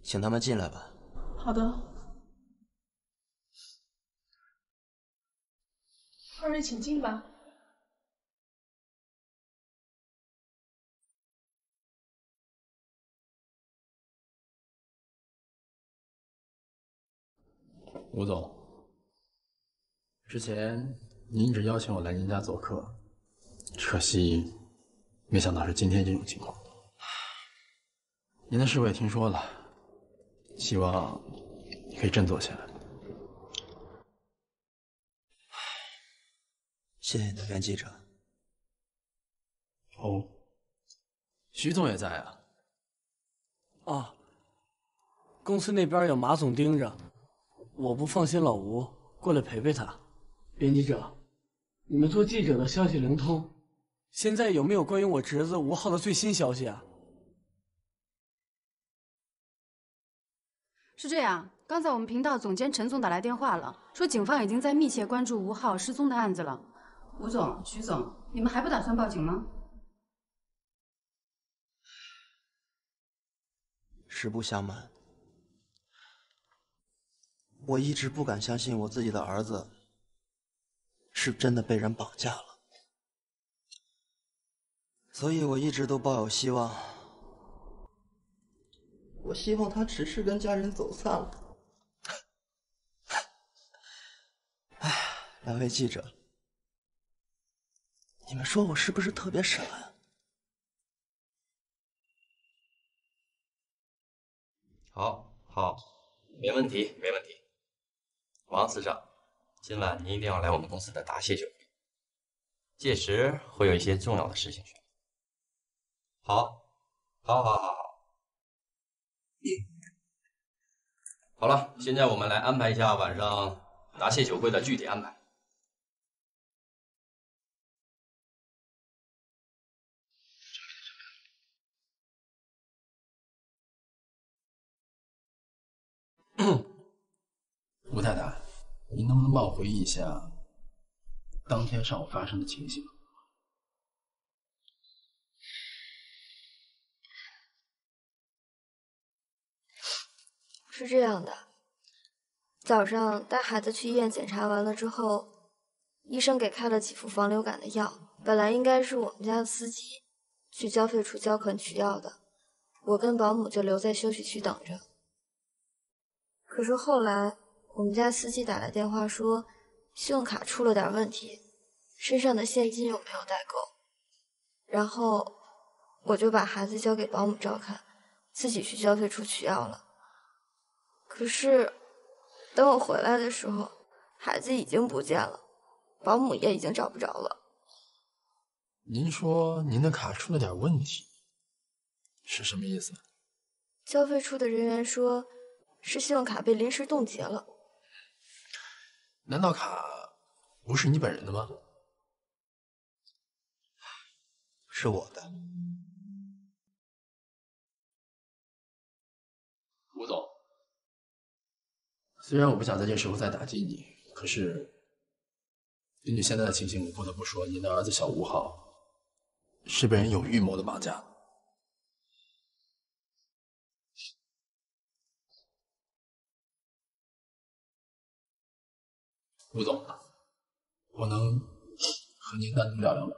请他们进来吧。好的。2位请进吧。吴总，之前您一直邀请我来您家做客，可惜没想到是今天这种情况。您的事我也听说了，希望你可以振作起来。谢谢你的袁记者。哦，徐总也在啊。啊，公司那边有马总盯着，我不放心老吴，过来陪陪他。编辑者，你们做记者的消息灵通，现在有没有关于我侄子吴昊的最新消息啊？是这样，刚才我们频道总监陈总打来电话了，说警方已经在密切关注吴昊失踪的案子了。吴总、徐总，你们还不打算报警吗？实不相瞒，我一直不敢相信我自己的儿子是真的被人绑架了，所以我一直都抱有希望。我希望他只是跟家人走散了。哎，2位记者，你们说我是不是特别傻呀？好，没问题，没问题。王司长，今晚您一定要来我们公司的答谢酒会，届时会有一些重要的事情去。好。好了，现在我们来安排一下晚上答谢酒会的具体安排。吴太太，您能不能帮我回忆一下当天上午发生的情形？是这样的，早上带孩子去医院检查完了之后，医生给开了几副防流感的药，本来应该是我们家的司机去交费处交款取药的，我跟保姆就留在休息区等着。可是后来我们家司机打来电话说，信用卡出了点问题，身上的现金又没有带够，然后我就把孩子交给保姆照看，自己去交费处取药了。可是等我回来的时候，孩子已经不见了，保姆也已经找不着了。您说您的卡出了点问题，是什么意思？交费处的人员说，是信用卡被临时冻结了。难道卡不是你本人的吗？是我的。吴总，虽然我不想在这时候再打击你，可是根据现在的情形，我不得不说，您的儿子小吴昊是被人有预谋的绑架。吴总，我能和您单独聊聊吗？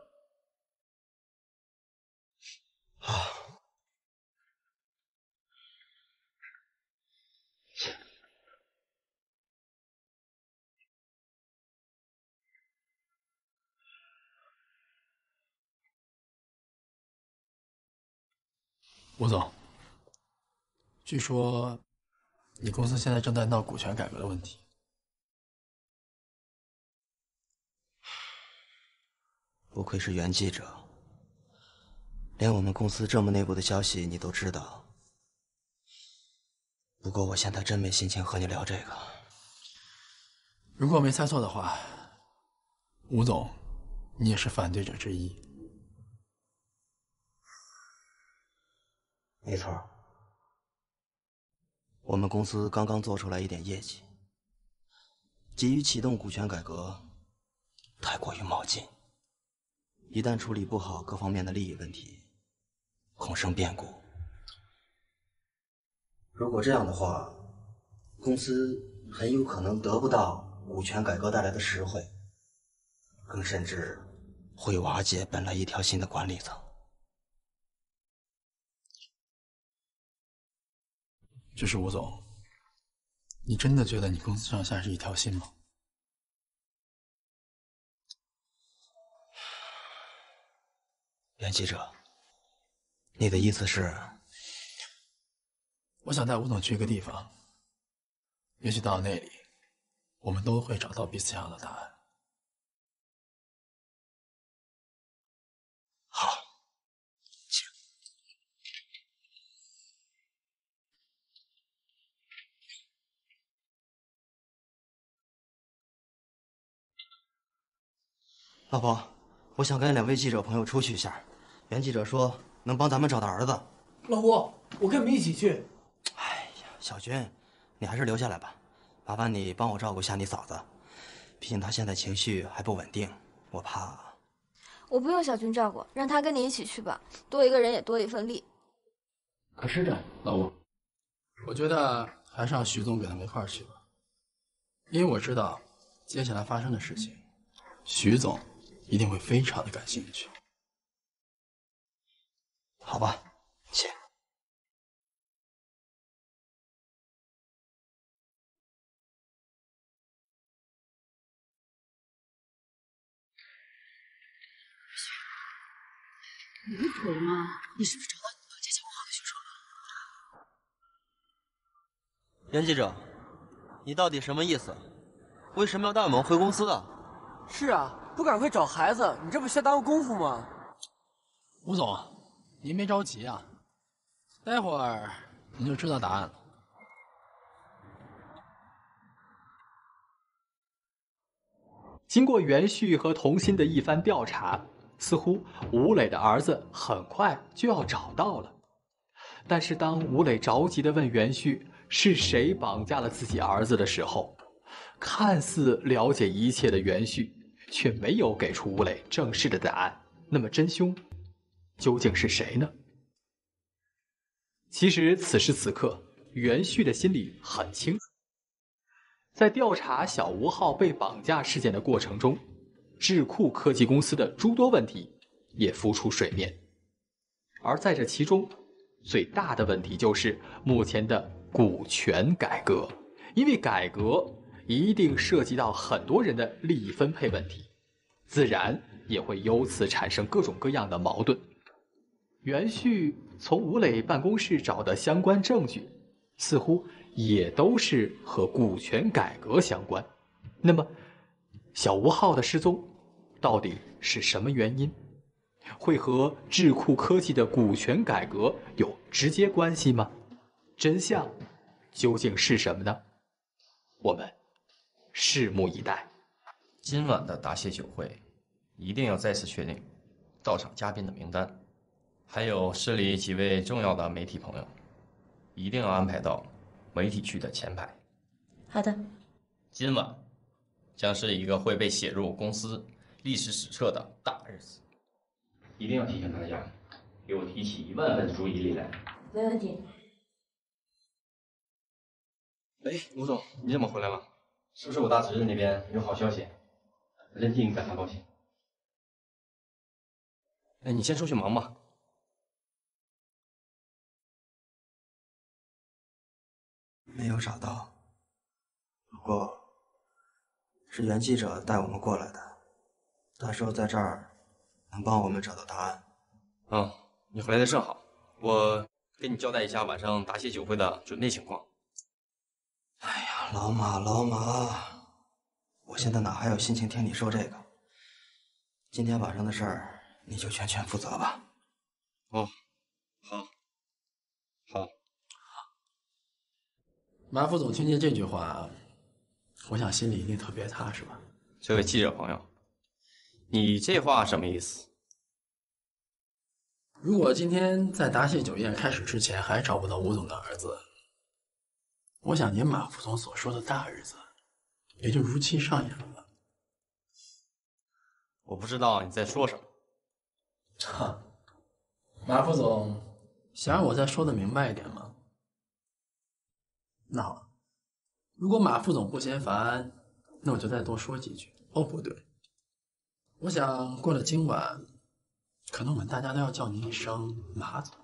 吴总，据说你公司现在正在闹股权改革的问题。不愧是原记者，连我们公司这么内部的消息你都知道。不过我现在真没心情和你聊这个。如果没猜错的话，吴总，你也是反对者之一。没错，我们公司刚刚做出来一点业绩，急于启动股权改革，太过于冒进，一旦处理不好各方面的利益问题，恐生变故。如果这样的话，公司很有可能得不到股权改革带来的实惠，更甚至会瓦解本来一条心的管理层。就是吴总，你真的觉得你公司上下是一条心吗？袁记者，你的意思是？我想带吴总去一个地方，也许到了那里，我们都会找到彼此想要的答案。好，请。老婆，我想跟2位记者朋友出去一下。袁记者说能帮咱们找到儿子。老婆，我跟你们一起去。哎呀，小军，你还是留下来吧，麻烦你帮我照顾下你嫂子，毕竟她现在情绪还不稳定，我怕。我不用小军照顾，让他跟你一起去吧，多一个人也多一份力。可是这，老吴，我觉得还是让徐总跟他们一块儿去吧，因为我知道接下来发生的事情，徐总一定会非常的感兴趣。好吧，请。没鬼吗？你是不是找到你绑架小吴浩的凶手了？袁记者，你到底什么意思？为什么要带我们回公司啊？是啊，不赶快找孩子，你这不瞎耽误功夫吗？吴总，您别着急啊，待会儿您就知道答案了。经过袁旭和童心的一番调查，似乎吴磊的儿子很快就要找到了。但是当吴磊着急地问袁旭是谁绑架了自己儿子的时候，看似了解一切的袁旭却没有给出吴磊正式的答案。那么真凶究竟是谁呢？其实此时此刻，袁旭的心里很清楚，在调查小吴浩被绑架事件的过程中，智库科技公司的诸多问题也浮出水面。而在这其中，最大的问题就是目前的股权改革，因为改革一定涉及到很多人的利益分配问题，自然也会由此产生各种各样的矛盾。袁旭从吴磊办公室找的相关证据，似乎也都是和股权改革相关。那么，小吴浩的失踪到底是什么原因？会和智库科技的股权改革有直接关系吗？真相究竟是什么呢？我们拭目以待。今晚的答谢酒会，一定要再次确定到场嘉宾的名单，还有市里几位重要的媒体朋友，一定要安排到媒体区的前排。好的。今晚将是一个会被写入公司历史史册的大日子，一定要提醒大家，给我提起10000分的注意力来。没问题。哎，吴总，你怎么回来了？是不是我大侄子那边有好消息？我真替你感到高兴。哎，你先出去忙吧。没有找到，不过是袁记者带我们过来的，他说在这儿能帮我们找到答案。嗯，你回来的正好，我给你交代一下晚上答谢酒会的准备情况。老马，我现在哪还有心情听你说这个？今天晚上的事儿，你就全负责吧。哦，好。马副总听见这句话，我想心里一定特别踏实吧。这位记者朋友，你这话什么意思？如果今天在答谢酒宴开始之前还找不到吴总的儿子，我想您马副总所说的大日子也就如期上演了吧。我不知道你在说什么。哈，马副总想让我再说的明白一点吗？那好，如果马副总不嫌烦，那我就再多说几句。哦，不对，我想过了今晚，可能我们大家都要叫您一声马总，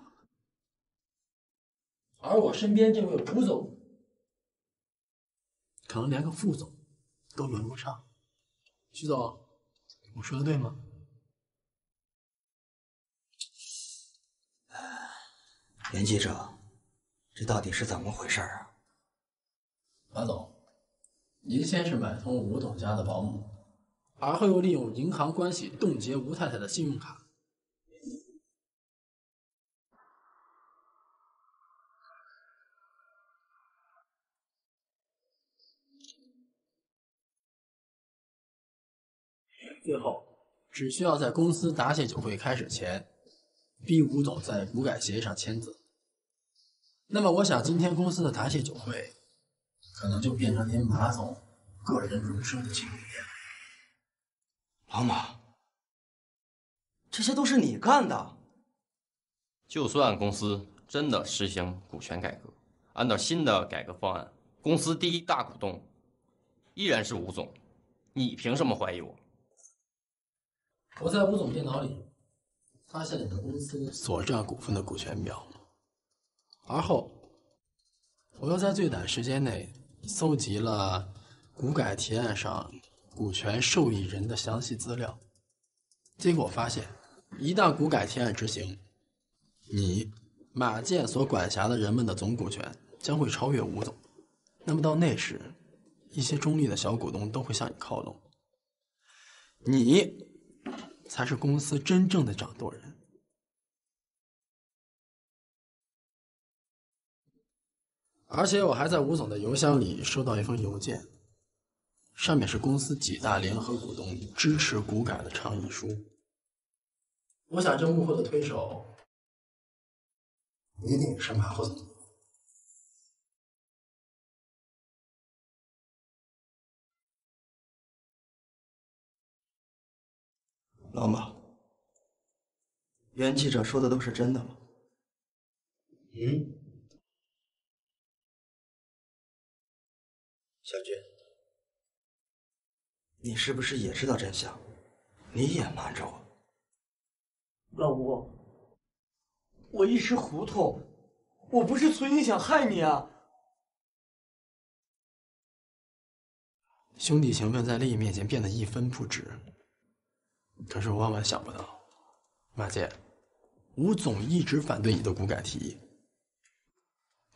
而我身边这位吴总，可能连个副总都轮不上。徐总，我说的对吗？袁记者，这到底是怎么回事啊？马总，您先是买通吴总家的保姆，而后又利用银行关系冻结吴太太的信用卡。最后，只需要在公司答谢酒会开始前，逼吴总在股改协议上签字。那么，我想今天公司的答谢酒会，可能就变成您马总个人荣升的庆祝宴。老马，这些都是你干的。就算公司真的实行股权改革，按照新的改革方案，公司第一大股东依然是吴总，你凭什么怀疑我？我在吴总电脑里发现了你的公司所占股份的股权表，而后我又在最短时间内搜集了股改提案上股权受益人的详细资料，结果发现，一旦股改提案执行，你马建所管辖的人们的总股权将会超越吴总。那么到那时，一些中立的小股东都会向你靠拢，你才是公司真正的掌舵人。而且我还在吴总的邮箱里收到一封邮件，上面是公司几大联合股东支持股改的倡议书。我想这幕后的推手一定是马副总。老马，袁记者说的都是真的吗？小军，你是不是也知道真相？你也瞒着我。老吴，我一时糊涂，我不是存心想害你啊。兄弟情分在利益面前变得一分不值。可是我万万想不到，马建，吴总一直反对你的股改提议。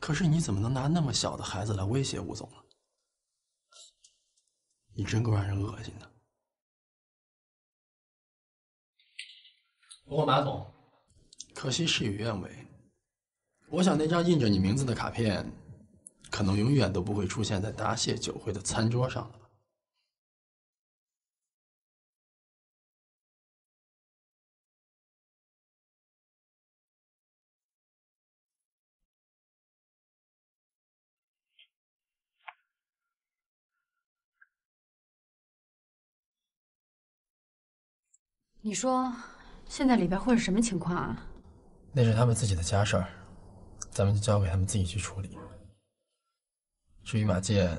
可是你怎么能拿那么小的孩子来威胁吴总呢？你真够让人恶心的。不过马总，可惜事与愿违。我想那张印着你名字的卡片，可能永远都不会出现在答谢酒会的餐桌上了。你说，现在里边会是什么情况啊？那是他们自己的家事儿，咱们就交给他们自己去处理。至于马建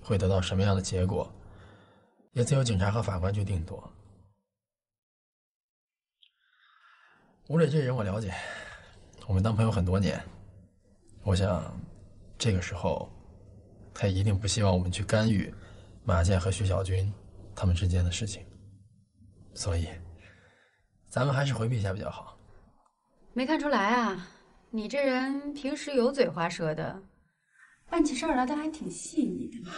会得到什么样的结果，也自有警察和法官去定夺。吴磊这人我了解，我们当朋友很多年，我想这个时候他一定不希望我们去干预马建和徐小军他们之间的事情，所以咱们还是回避一下比较好。没看出来啊，你这人平时油嘴滑舌的，办起事儿来的还挺细腻的嘛。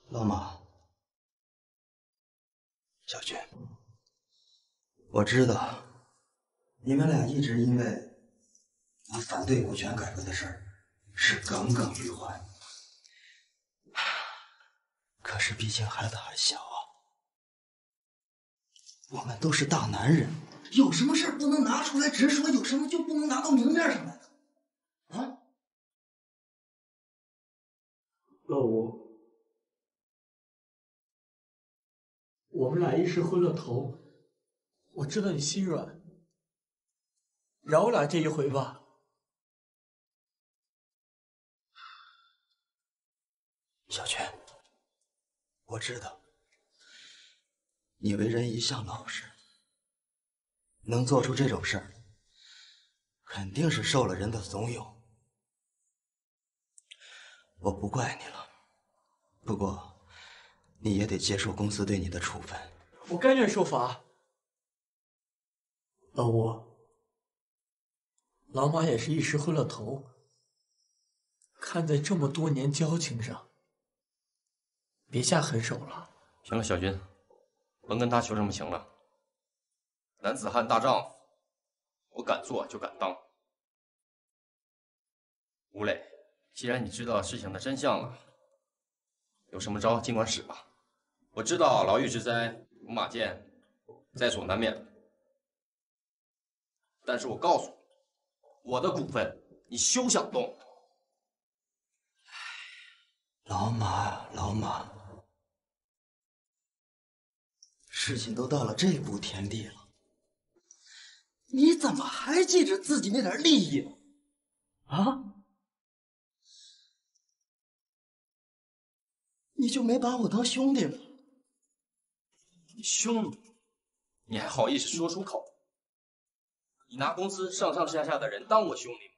老马，小军，我知道你们俩一直因为我反对股权改革的事儿是耿耿于怀，可是毕竟孩子还小啊，我们都是大男人，有什么事儿不能拿出来直说，有什么就不能拿到明面上来的啊？老吴。我们俩一时昏了头，我知道你心软，饶我俩这一回吧。小泉，我知道你为人一向老实，能做出这种事儿，肯定是受了人的怂恿。我不怪你了，不过你也得接受公司对你的处分。我甘愿受罚。老吴，老马也是一时昏了头，看在这么多年交情上，别下狠手了。行了，小军，甭跟他求什么情了。男子汉大丈夫，我敢做就敢当。吴磊，既然你知道事情的真相了，有什么招尽管使吧。我知道牢狱之灾，戎马剑在所难免，但是我告诉你，我的股份你休想动。老马，事情都到了这步田地了，你怎么还记着自己那点利益啊？你就没把我当兄弟吗？兄弟，你还好意思说出口？你拿公司上上下下的人当我兄弟吗？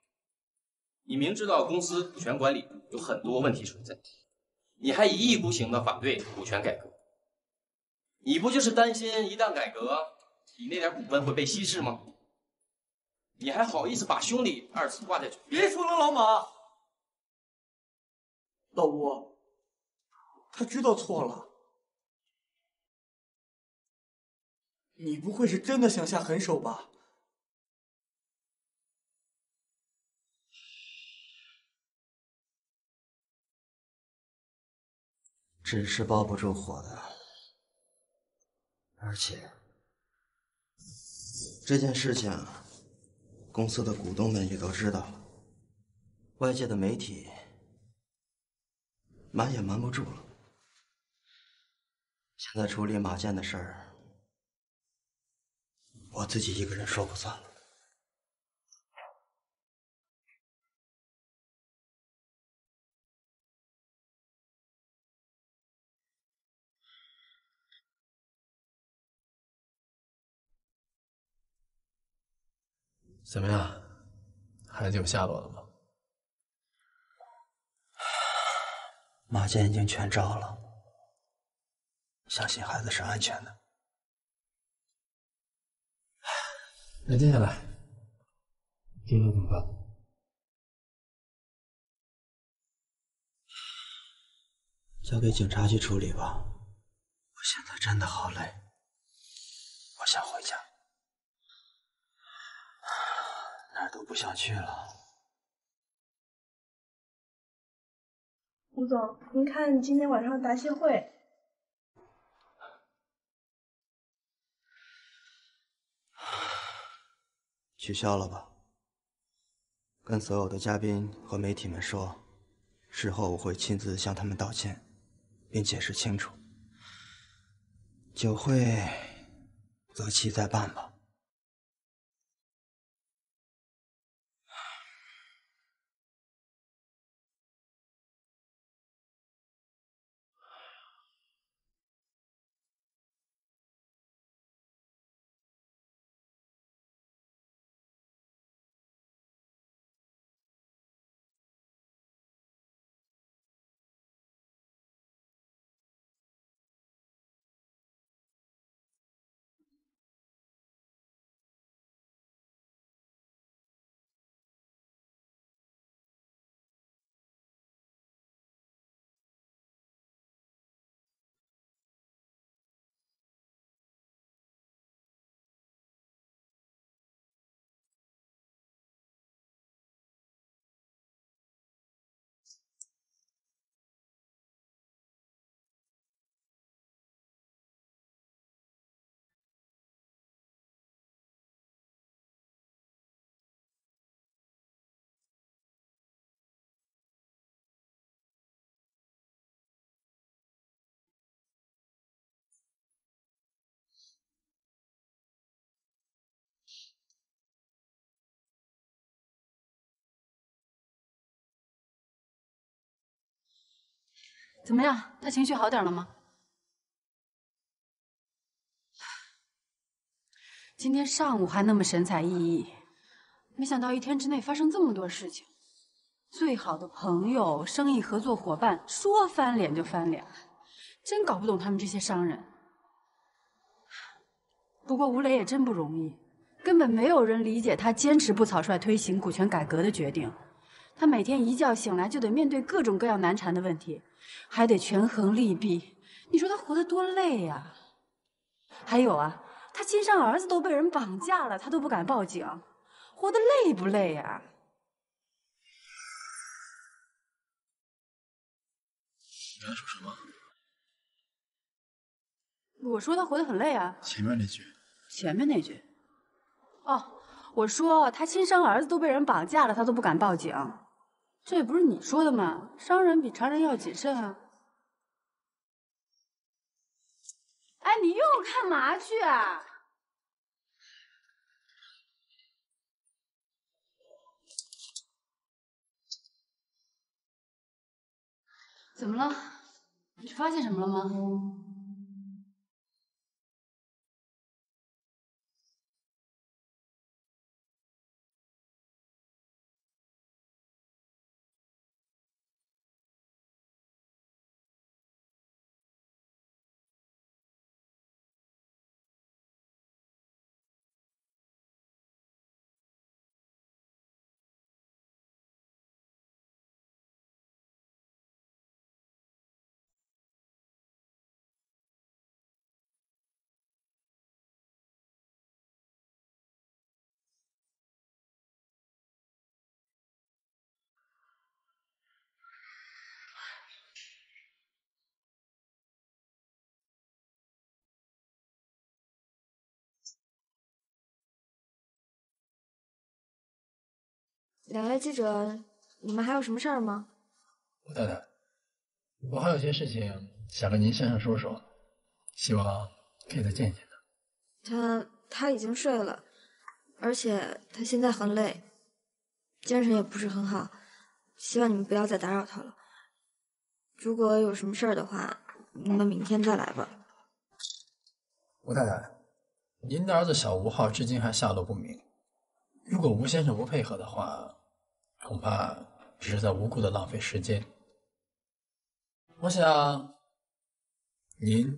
你明知道公司股权管理有很多问题存在，你还一意孤行的反对股权改革，你不就是担心一旦改革，你那点股份会被稀释吗？你还好意思把兄弟二字挂在嘴边？别说了，老马，老吴，他知道错了。你不会是真的想下狠手吧？纸是包不住火的，而且这件事情，公司的股东们也都知道了，外界的媒体瞒也瞒不住了。现在处理马建的事儿，我自己一个人说不算了。怎么样，孩子有下落了吗？马建已经全招了，相信孩子是安全的。那接下来，接着怎么办？交给警察去处理吧。我现在真的好累，我想回家，哪儿都不想去了。吴总，您看今天晚上答谢会，取消了吧。跟所有的嘉宾和媒体们说，事后我会亲自向他们道歉，并解释清楚。酒会择期再办吧。怎么样？他情绪好点了吗？今天上午还那么神采奕奕，没想到一天之内发生这么多事情。最好的朋友、生意合作伙伴，说翻脸就翻脸，真搞不懂他们这些商人。不过吴磊也真不容易，根本没有人理解他坚持不草率推行股权改革的决定。他每天一觉醒来就得面对各种各样难缠的问题，还得权衡利弊。你说他活得多累呀！还有啊，他亲生儿子都被人绑架了，他都不敢报警，活得累不累呀？你刚才说什么？我说他活得很累啊。前面那句。前面那句。哦，我说他亲生儿子都被人绑架了，他都不敢报警。这也不是你说的吗？商人比常人要谨慎啊。哎，你又干嘛去啊？怎么了？你发现什么了吗？两位记者，你们还有什么事儿吗？吴太太，我还有些事情想跟您先生说说，希望可以再见见他。他已经睡了，而且他现在很累，精神也不是很好，希望你们不要再打扰他了。如果有什么事儿的话，你们明天再来吧。吴太太，您的儿子小吴浩至今还下落不明，如果吴先生不配合的话，恐怕只是在无故的浪费时间。我想，您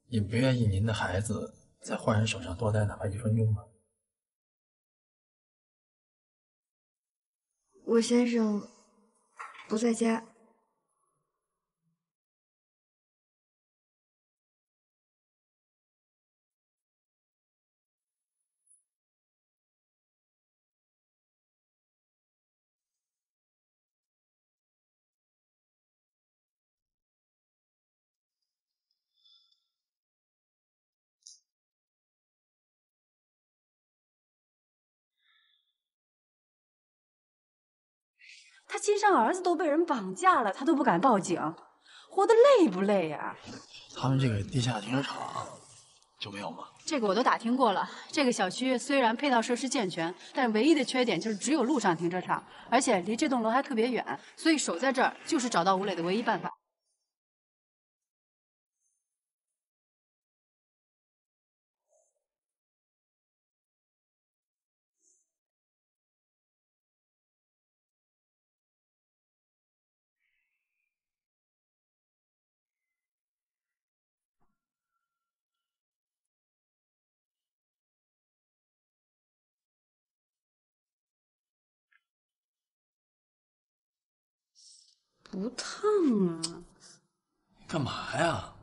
也不愿意您的孩子在坏人手上多待哪怕1分钟吧？我先生不在家。他亲生儿子都被人绑架了，他都不敢报警，活得累不累呀？他们这个地下停车场就没有吗？这个我都打听过了。这个小区虽然配套设施健全，但唯一的缺点就是只有路上停车场，而且离这栋楼还特别远，所以守在这儿就是找到吴磊的唯一办法。不烫啊！干嘛呀？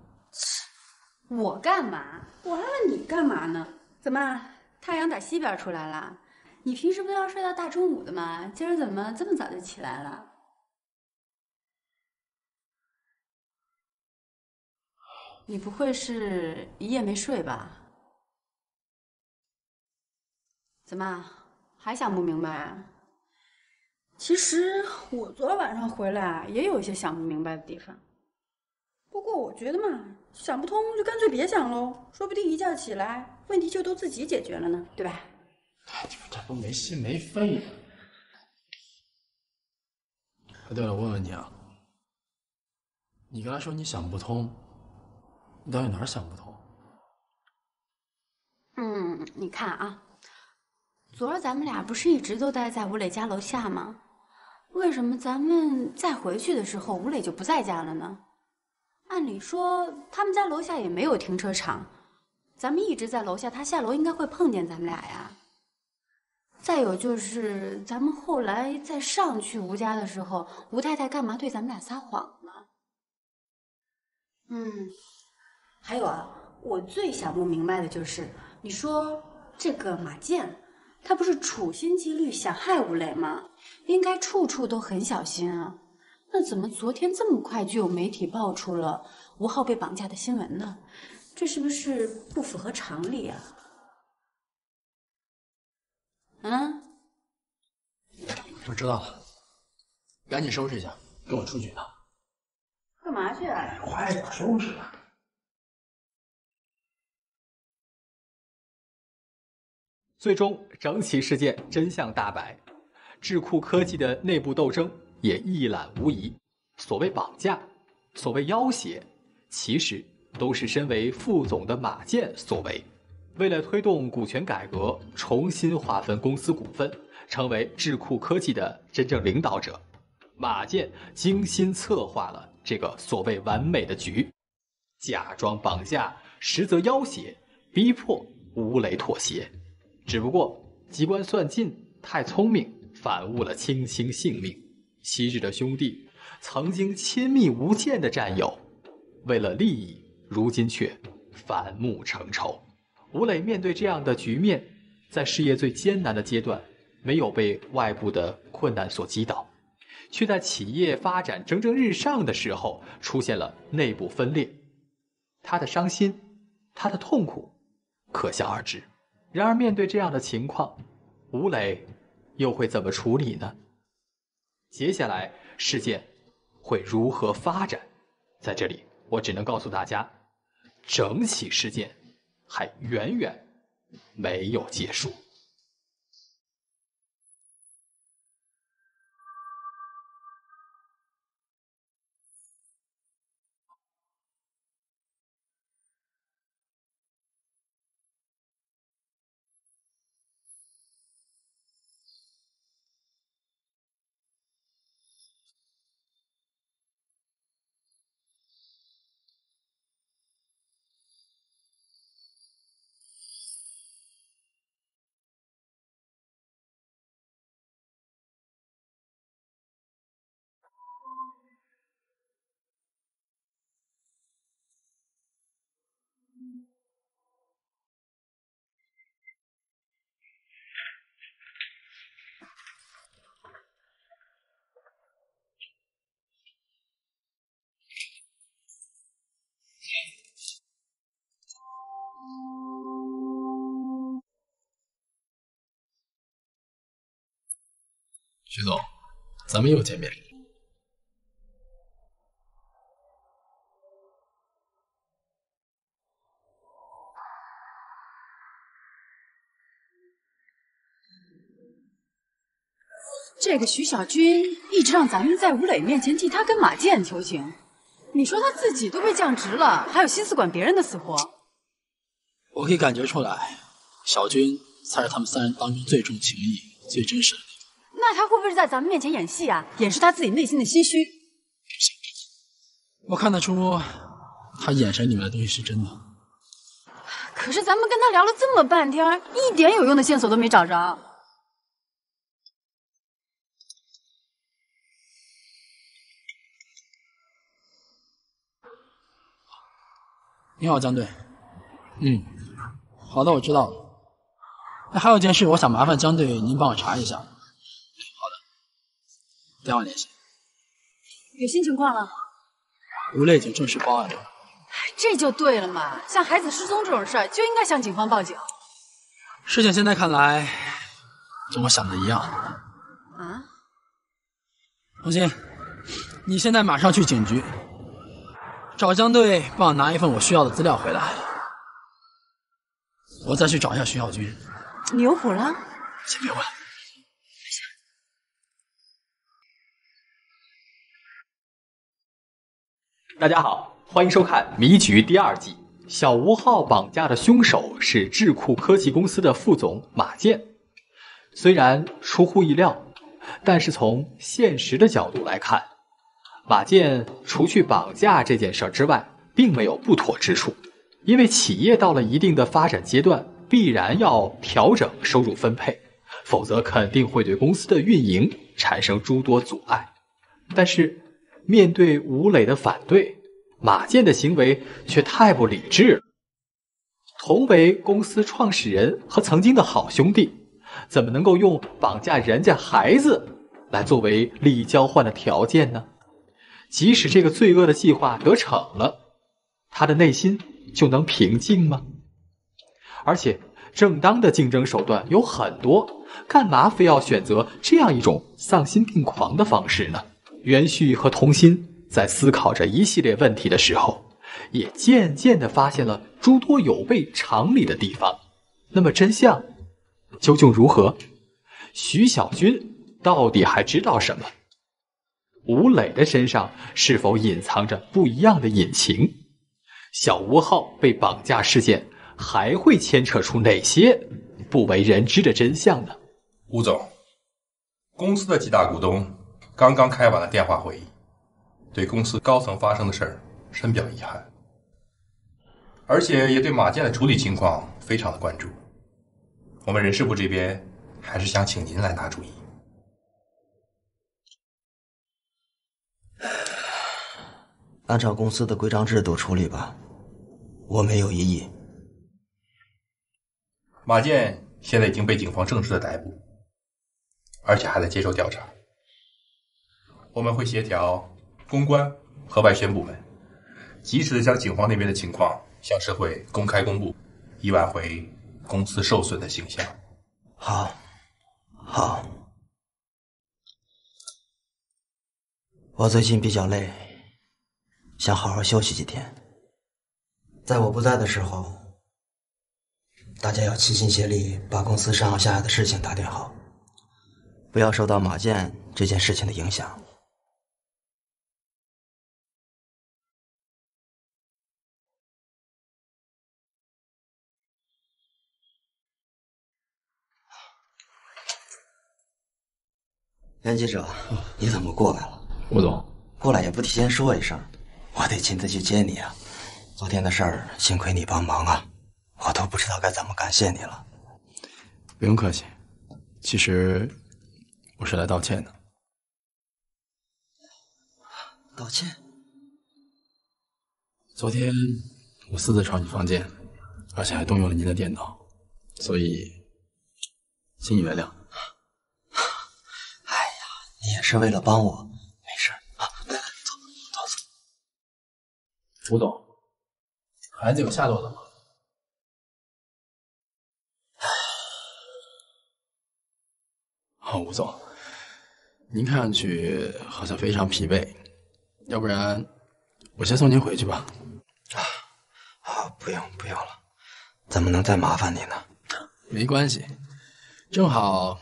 我干嘛？我还问你干嘛呢？怎么太阳打西边出来了？你平时不要睡到大中午的吗？今儿怎么这么早就起来了？你不会是一夜没睡吧？怎么还想不明白啊？其实我昨儿晚上回来也有一些想不明白的地方，不过我觉得嘛，想不通就干脆别想喽，说不定一觉起来问题就都自己解决了呢，对吧？哎，你们这不没心没肺的。对了，我问问你啊，你刚才说你想不通，你到底哪儿想不通？你看啊，昨儿咱们俩不是一直都待在吴磊家楼下吗？为什么咱们再回去的时候，吴磊就不在家了呢？按理说他们家楼下也没有停车场，咱们一直在楼下，他下楼应该会碰见咱们俩呀。再有就是咱们后来再上去吴家的时候，吴太太干嘛对咱们俩撒谎呢？还有啊，我最想不明白的就是，你说这个马健，他不是处心积虑想害吴磊吗？应该处处都很小心啊。那怎么昨天这么快就有媒体爆出了吴昊被绑架的新闻呢？这是不是不符合常理啊？我知道了，赶紧收拾一下，跟我出去一趟。干嘛去啊？快点收拾吧。最终，整起事件真相大白，智库科技的内部斗争也一览无遗。所谓绑架，所谓要挟，其实都是身为副总的马健所为。为了推动股权改革，重新划分公司股份，成为智库科技的真正领导者，马健精心策划了这个所谓完美的局，假装绑架，实则要挟，逼迫吴磊妥协。只不过机关算尽，太聪明，反误了卿卿性命。昔日的兄弟，曾经亲密无间的战友，为了利益，如今却反目成仇。吴磊面对这样的局面，在事业最艰难的阶段，没有被外部的困难所击倒，却在企业发展蒸蒸日上的时候，出现了内部分裂。他的伤心，他的痛苦，可想而知。然而面对这样的情况，吴磊又会怎么处理呢？接下来事件会如何发展？在这里我只能告诉大家，整起事件还远远没有结束。徐总，咱们又见面。这个徐小军一直让咱们在吴磊面前替他跟马健求情，你说他自己都被降职了，还有心思管别人的死活？我可以感觉出来，小军才是他们三人当中最重情义、最真实的那个。那他会不会是在咱们面前演戏啊？掩饰他自己内心的心虚？我看得出，他眼神里面的东西是真的。可是咱们跟他聊了这么半天，一点有用的线索都没找着。你好，江队。好的，我知道了。那还有一件事，我想麻烦江队您帮我查一下。好的，电话联系。有新情况了？吴磊已经正式报案了。这就对了嘛，像孩子失踪这种事儿，就应该向警方报警。事情现在看来，跟我想的一样。啊？放心，你现在马上去警局，找江队帮我拿一份我需要的资料回来。我再去找一下徐小军。你有谱了？先别问。大家好，欢迎收看《迷局》第2季。小吴昊绑架的凶手是智库科技公司的副总马建。虽然出乎意料，但是从现实的角度来看，马建除去绑架这件事之外，并没有不妥之处。因为企业到了一定的发展阶段，必然要调整收入分配，否则肯定会对公司的运营产生诸多阻碍。但是面对吴磊的反对，马建的行为却太不理智了。同为公司创始人和曾经的好兄弟，怎么能够用绑架人家孩子来作为利益交换的条件呢？即使这个罪恶的计划得逞了，他的内心就能平静吗？而且正当的竞争手段有很多，干嘛非要选择这样一种丧心病狂的方式呢？袁旭和童心在思考着一系列问题的时候，也渐渐地发现了诸多有悖常理的地方。那么真相究竟如何？徐小军到底还知道什么？吴磊的身上是否隐藏着不一样的隐情？小吴昊被绑架事件还会牵扯出哪些不为人知的真相呢？吴总，公司的几大股东刚刚开完了电话会议，对公司高层发生的事儿深表遗憾，而且也对马建的处理情况非常的关注。我们人事部这边还是想请您来拿主意。按照公司的规章制度处理吧，我没有异议。马建现在已经被警方正式的逮捕，而且还在接受调查。我们会协调公关和外宣部门，及时的将警方那边的情况向社会公开公布，以挽回公司受损的形象。好。我最近比较累，想好好休息几天。在我不在的时候，大家要齐心协力把公司上下的事情打点好，不要受到马建这件事情的影响。袁记者，你怎么过来了？吴总，过来也不提前说一声，我得亲自去接你啊。昨天的事儿，幸亏你帮忙啊，我都不知道该怎么感谢你了。不用客气，其实我是来道歉的。道歉？昨天我私自闯你房间，而且还动用了您的电脑，所以请你原谅。你也是为了帮我，没事啊。来，走。吴总，孩子有下落了吗？吴总，您看上去好像非常疲惫，要不然我先送您回去吧。不用了，怎么能再麻烦你呢？没关系，正好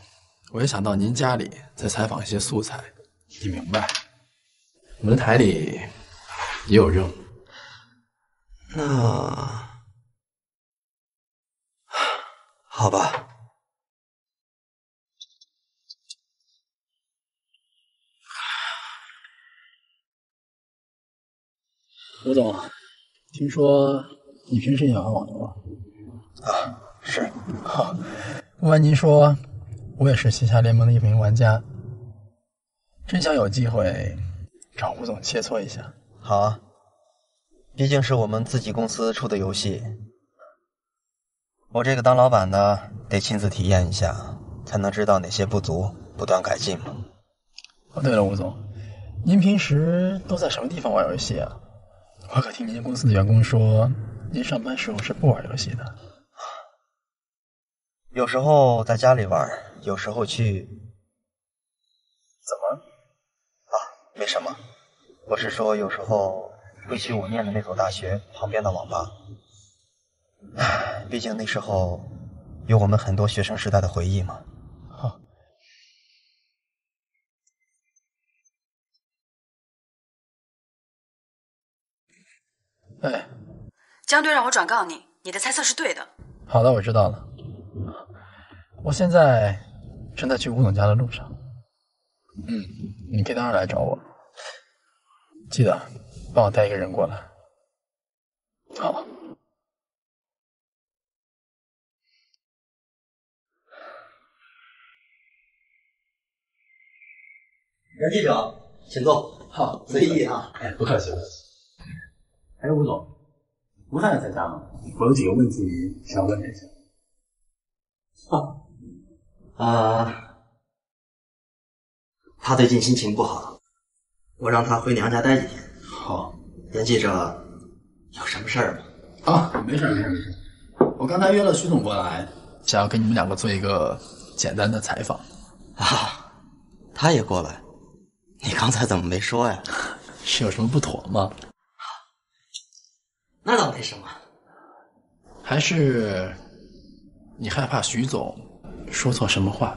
我也想到您家里再采访一些素材，你明白？我们的台里也有任务。那好吧。吴总，听说你平时也玩网游啊？是。不瞒您说，我也是旗下联盟的一名玩家，真想有机会找吴总切磋一下。好啊，毕竟是我们自己公司出的游戏，我这个当老板的得亲自体验一下，才能知道哪些不足，不断改进嘛。对了，吴总，您平时都在什么地方玩游戏啊？我可听您公司的员工说，您上班时候是不玩游戏的。有时候在家里玩，有时候去……怎么？没什么，我是说有时候会去我念的那所大学旁边的网吧。毕竟那时候有我们很多学生时代的回忆嘛。哎，江队让我转告你，你的猜测是对的。好的，我知道了。我现在正在去吴总家的路上。你可以当然来找我，记得帮我带一个人过来。好。袁记者，请坐。好，随意啊。哎，不客气。哎，吴总，吴探长在家吗？我有几个问题想问一下。他最近心情不好，我让他回娘家待几天。好，袁记者，有什么事儿吗？没事。我刚才约了徐总过来，想要跟你们两个做一个简单的采访。他也过来？你刚才怎么没说呀？是有什么不妥吗？那倒没什么。还是你害怕徐总说错什么话，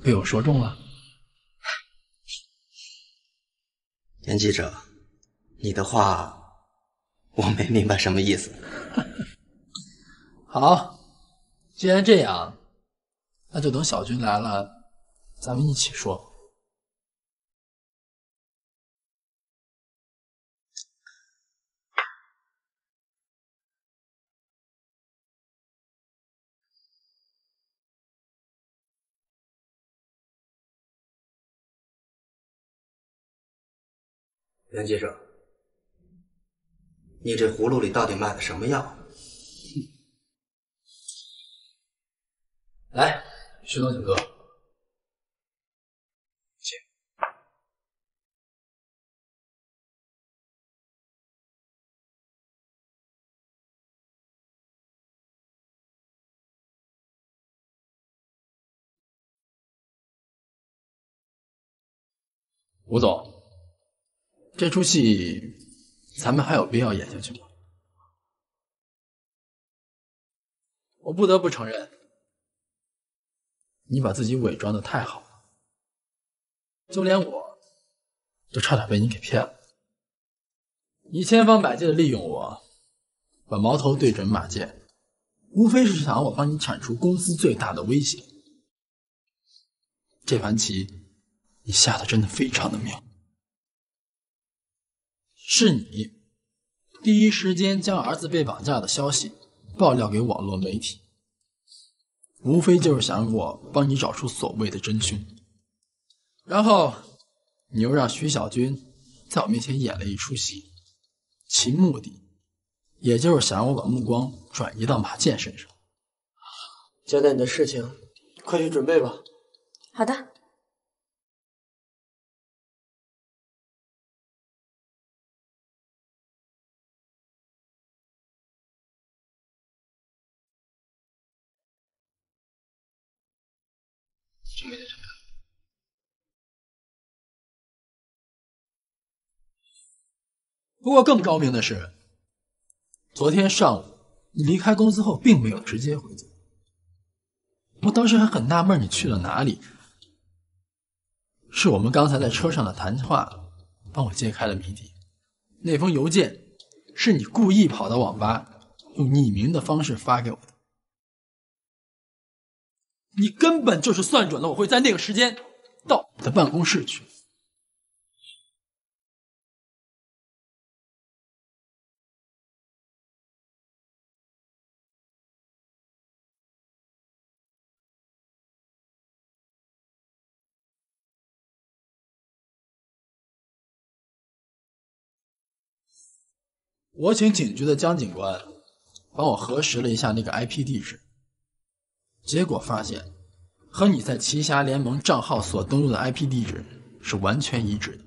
被我说中了？袁记者，你的话我没明白什么意思。好，既然这样，那就等小军来了，咱们一起说。袁记者，你这葫芦里到底卖的什么药？来，徐总请坐。请。吴总，这出戏咱们还有必要演下去吗？我不得不承认，你把自己伪装的太好了，就连我都差点被你给骗了。你千方百计的利用我，把矛头对准马健，无非是想让我帮你铲除公司最大的威胁。这盘棋你下的真的非常的妙。是你第一时间将儿子被绑架的消息爆料给网络媒体，无非就是想让我帮你找出所谓的真凶，然后你又让徐小军在我面前演了一出戏，其目的也就是想让我把目光转移到马健身上。交代你的事情，快去准备吧。好的。不过更高明的是，昨天上午你离开公司后并没有直接回家，我当时还很纳闷你去了哪里。是我们刚才在车上的谈话帮我揭开了谜底，那封邮件是你故意跑到网吧用匿名的方式发给我的，你根本就是算准了我会在那个时间到你的办公室去。我请警局的江警官帮我核实了一下那个 IP 地址，结果发现和你在奇侠联盟账号所登录的 IP 地址是完全一致的，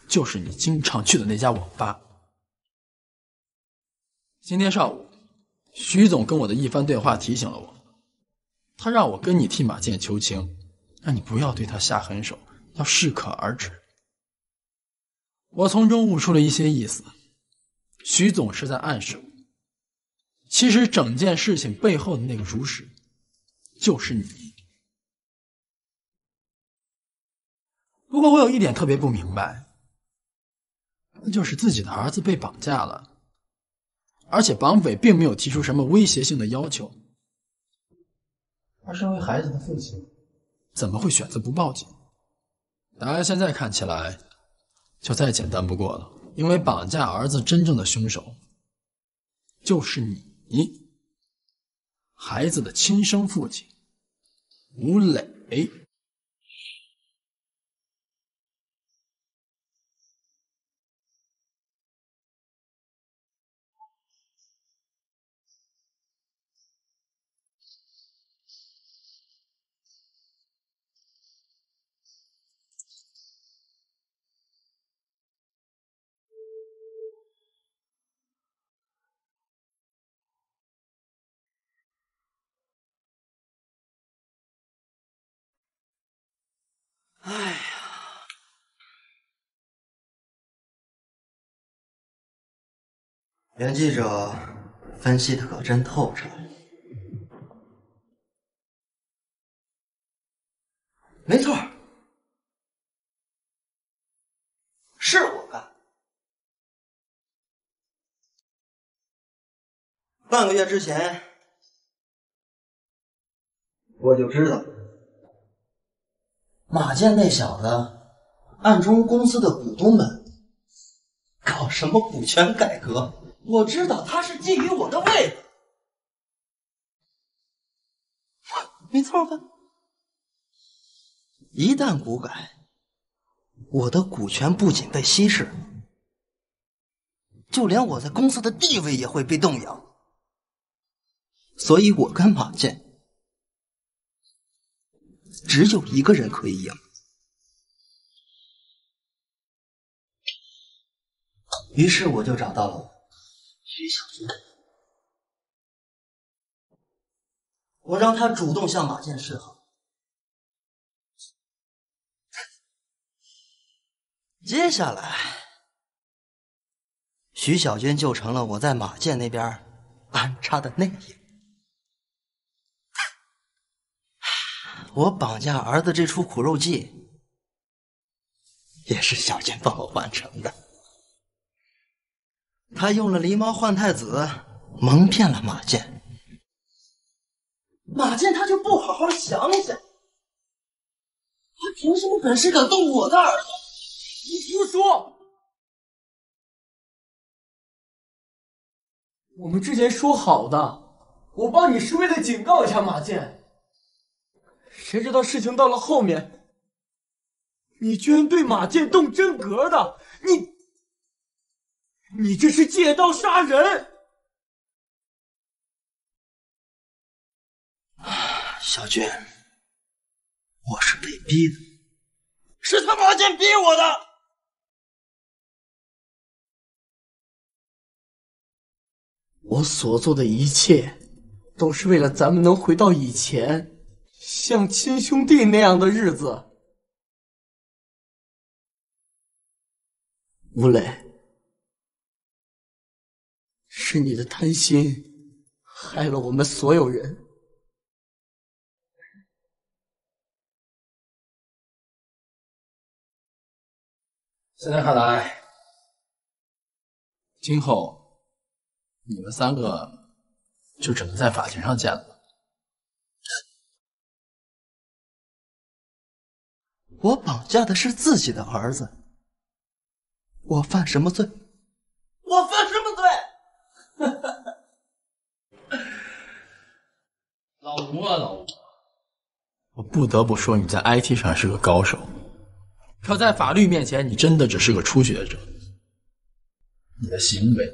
就是你经常去的那家网吧。今天上午，徐总跟我的一番对话提醒了我，他让我跟你替马健求情，让你不要对他下狠手，要适可而止。我从中悟出了一些意思，徐总是在暗示我，其实整件事情背后的那个主使就是你。不过我有一点特别不明白，那就是自己的儿子被绑架了，而且绑匪并没有提出什么威胁性的要求。而身为孩子的父亲，怎么会选择不报警？答案现在看起来就再简单不过了，因为绑架儿子真正的凶手就是你，孩子的亲生父亲吴磊。哎呀，袁记者分析的可真透彻。没错，是我干。半个月之前，我就知道马健那小子暗中公司的股东们搞什么股权改革，我知道他是觊觎我的位子，没错吧？一旦股改，我的股权不仅被稀释，就连我在公司的地位也会被动摇。所以我跟马健只有一个人可以赢。于是我就找到了徐小军，我让他主动向马健示好。接下来，徐小军就成了我在马健那边安插的内应。我绑架儿子这出苦肉计，也是小军帮我完成的。他用了狸猫换太子，蒙骗了马健。马健他就不好好想想，他凭什么本事敢动我的儿子？你胡说！我们之前说好的，我帮你是为了警告一下马健。谁知道事情到了后面，你居然对马健动真格的，你这是借刀杀人！小军，我是被逼的，是他马健逼我的。我所做的一切，都是为了咱们能回到以前，像亲兄弟那样的日子。吴磊，是你的贪心害了我们所有人。现在看来，今后你们三个就只能在法庭上见了。我绑架的是自己的儿子，我犯什么罪？我犯什么罪？老吴啊，老吴，我不得不说你在 IT 上是个高手，可在法律面前，你真的只是个初学者。你的行为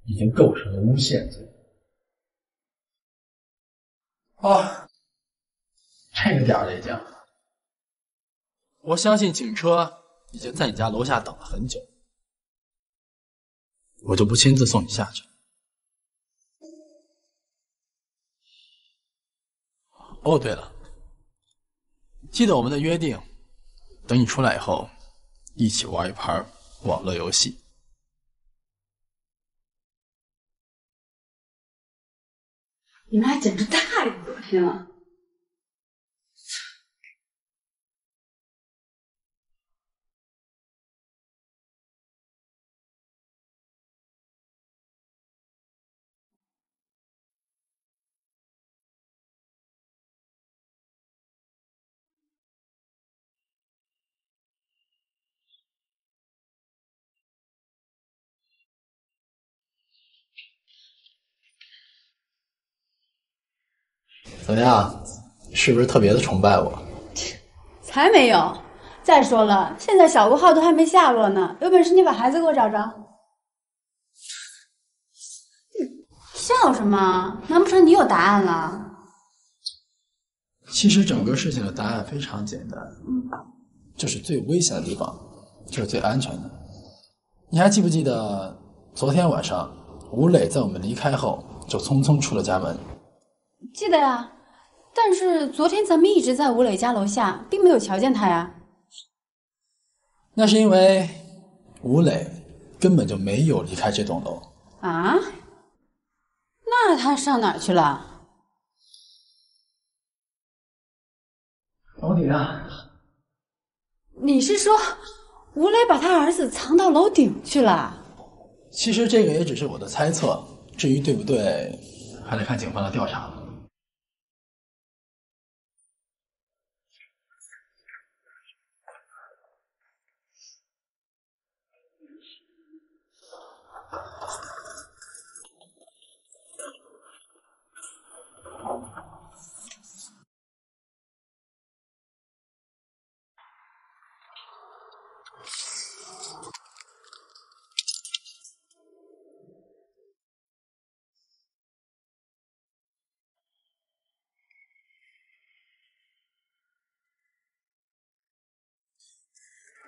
已经构成了诬陷罪。啊，这个点儿了已经。我相信警车已经在你家楼下等了很久，我就不亲自送你下去。哦，对了，记得我们的约定，等你出来以后，一起玩一盘网络游戏。你们还简直太恶心了！怎么样？是不是特别的崇拜我？才没有！再说了，现在小吴昊都还没下落呢，有本事你把孩子给我找着。笑什么？难不成你有答案了？其实整个事情的答案非常简单，就是最危险的地方就是最安全的。你还记不记得昨天晚上吴磊在我们离开后就匆匆出了家门？记得呀，但是昨天咱们一直在吴磊家楼下，并没有瞧见他呀。那是因为吴磊根本就没有离开这栋楼。啊？那他上哪儿去了？楼顶啊！你是说吴磊把他儿子藏到楼顶去了？其实这个也只是我的猜测，至于对不对，还得看警方的调查了。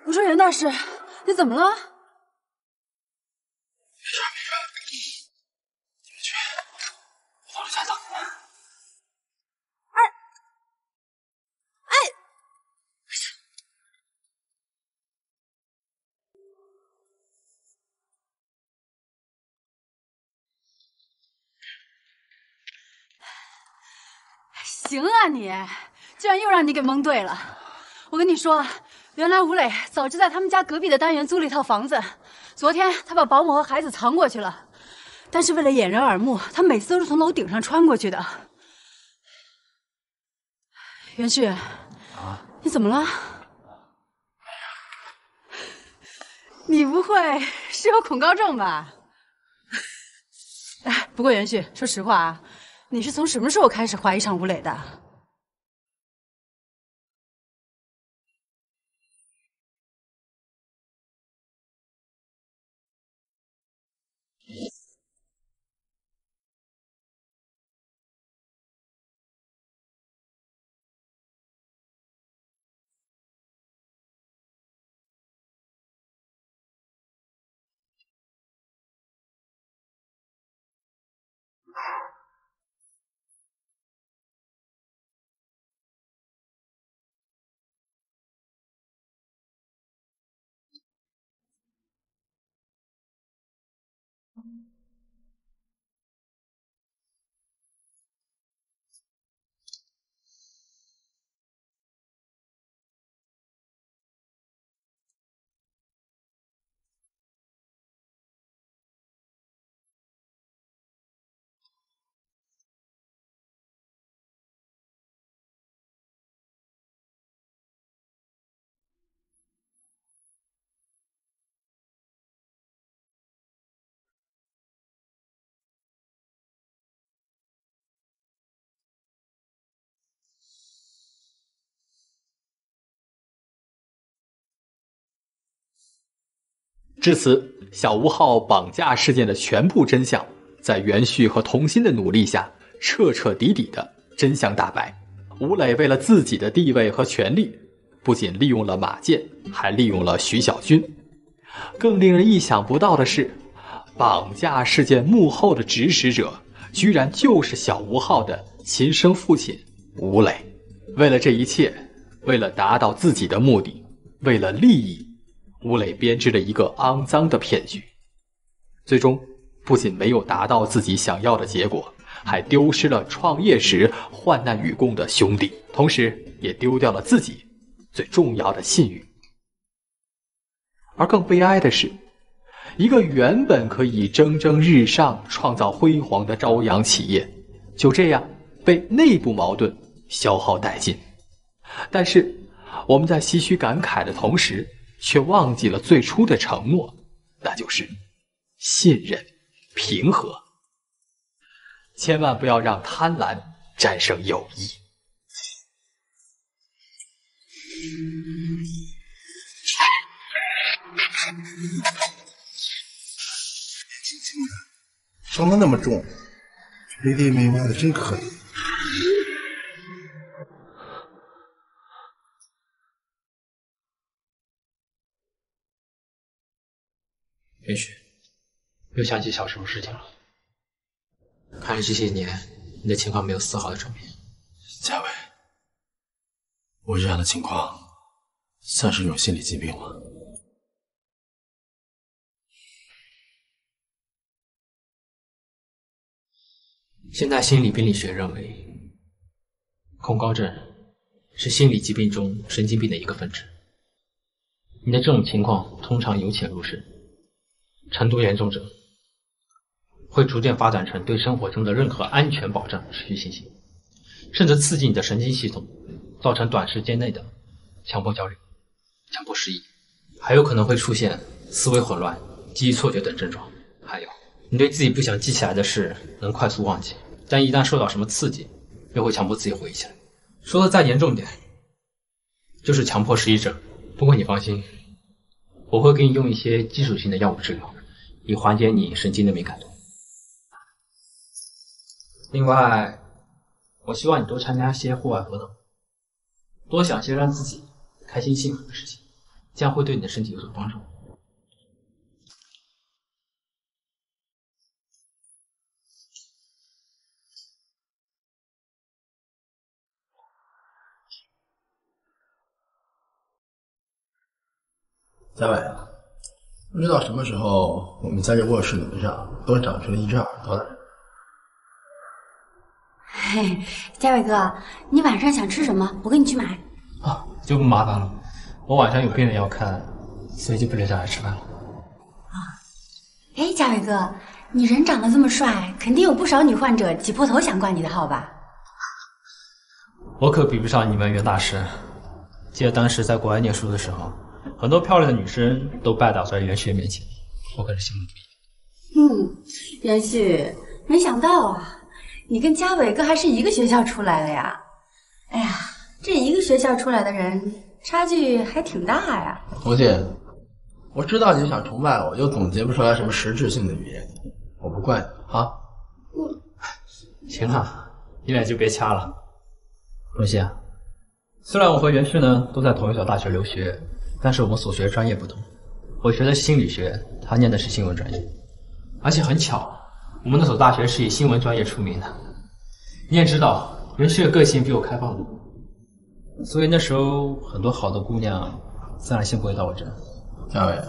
我说袁大师，你怎么了？没事，你们去，我到楼下等你们。行啊你，居然又让你给蒙对了。我跟你说，原来吴磊早就在他们家隔壁的单元租了一套房子，昨天他把保姆和孩子藏过去了，但是为了掩人耳目，他每次都是从楼顶上穿过去的。袁旭，你怎么了？你不会是有恐高症吧？哎，不过袁旭，说实话啊，你是从什么时候开始怀疑上吴磊的？至此，小吴昊绑架事件的全部真相，在袁旭和童心的努力下，彻彻底底的真相大白。吴磊为了自己的地位和权力，不仅利用了马建，还利用了徐小军。更令人意想不到的是，绑架事件幕后的指使者，居然就是小吴昊的亲生父亲吴磊。为了这一切，为了达到自己的目的，为了利益，吴磊编织了一个肮脏的骗局，最终不仅没有达到自己想要的结果，还丢失了创业时患难与共的兄弟，同时也丢掉了自己最重要的信誉。而更悲哀的是，一个原本可以蒸蒸日上、创造辉煌的朝阳企业，就这样被内部矛盾消耗殆尽。但是我们在唏嘘感慨的同时，却忘记了最初的承诺，那就是信任、平和。千万不要让贪婪战胜友谊。轻轻的，伤得那么重，没爹没妈的，真可怜。允许，又想起小时候事情了。看来这些年你的情况没有丝毫的转变。嘉伟，我这样的情况算是有心理疾病吗？现代心理病理学认为，恐高症是心理疾病中神经病的一个分支。你的这种情况通常由浅入深，程度严重者会逐渐发展成对生活中的任何安全保障失去信心，甚至刺激你的神经系统，造成短时间内的强迫焦虑、强迫失忆，还有可能会出现思维混乱、记忆错觉等症状。还有，你对自己不想记起来的事能快速忘记，但一旦受到什么刺激，又会强迫自己回忆起来。说的再严重点，就是强迫失忆症。不过你放心，我会给你用一些基础性的药物治疗，以缓解你神经的敏感度。另外，我希望你多参加些户外活动，多想些让自己开心幸福的事情，这样会对你的身体有所帮助。嘉伟，不知道什么时候我们家这卧室门上都长出了一只耳朵来。嘿，嘉伟哥，你晚上想吃什么？我给你去买。啊，就不麻烦了。我晚上有病人要看，所以就不留下来吃饭了。哎，嘉伟哥，你人长得这么帅，肯定有不少女患者挤破头想挂你的号吧？我可比不上你们袁大师。记得当时在国外念书的时候，很多漂亮的女生都拜倒在袁旭面前，我可是心里不一。袁旭，没想到啊，你跟嘉伟哥还是一个学校出来的呀！哎呀，这一个学校出来的人，差距还挺大呀。红姐，我知道你想崇拜我，又总结不出来什么实质性的语言，我不怪你啊。行了，你俩就别掐了。红熙，虽然我和袁旭呢都在同一所大学留学，但是我们所学专业不同。我学的是心理学，他念的是新闻专业，而且很巧，我们那所大学是以新闻专业出名的。你也知道，袁旭的个性比我开放的，所以那时候很多好的姑娘自然先不会到我这。嘉伟，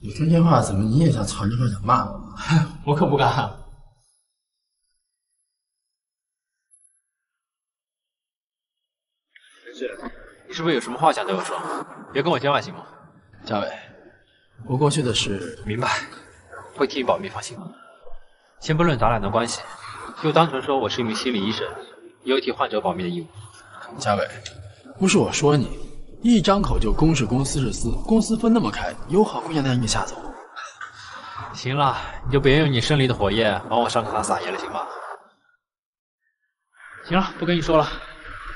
你说这话怎么你也想藏着话想骂我？我可不敢。你是不是有什么话想对我说？别跟我见外行吗？嘉伟，我过去的事明白，会替你保密，放心。先不论咱俩的关系，就单纯说我是一名心理医生，也有替患者保密的义务。嘉伟，不是我说你，一张口就公是公私是私，公私分那么开，有好姑娘带你下走。行了，你就别用你胜利的火焰往我伤口上撒盐了，行吗？行了，不跟你说了，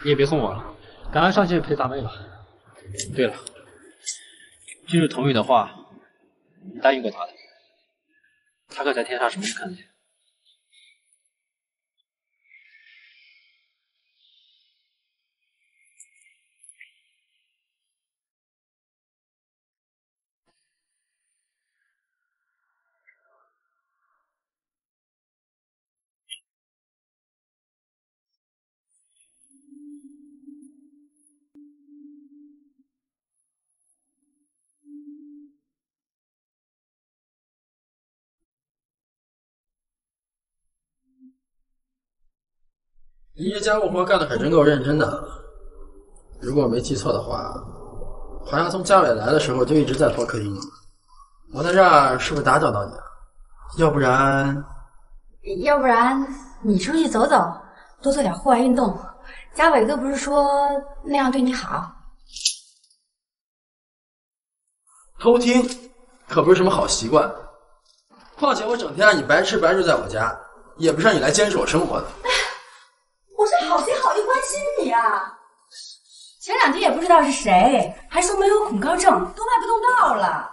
你也别送我了。赶快上去陪大妹吧。对了，君主同意的话，你答应过他的。他可在天上什么也看得见。你这家务活干得可真够认真的。如果我没记错的话，好像从嘉伟来的时候就一直在拖客厅。我在这儿是不是打搅到你了？要不然你出去走走，多做点户外运动。嘉伟哥不是说那样对你好？偷听可不是什么好习惯。况且我整天让你白吃白住在我家，也不是让你来监视我生活的。我是好心好意关心你啊。前2天也不知道是谁，还说没有恐高症，都迈不动道了。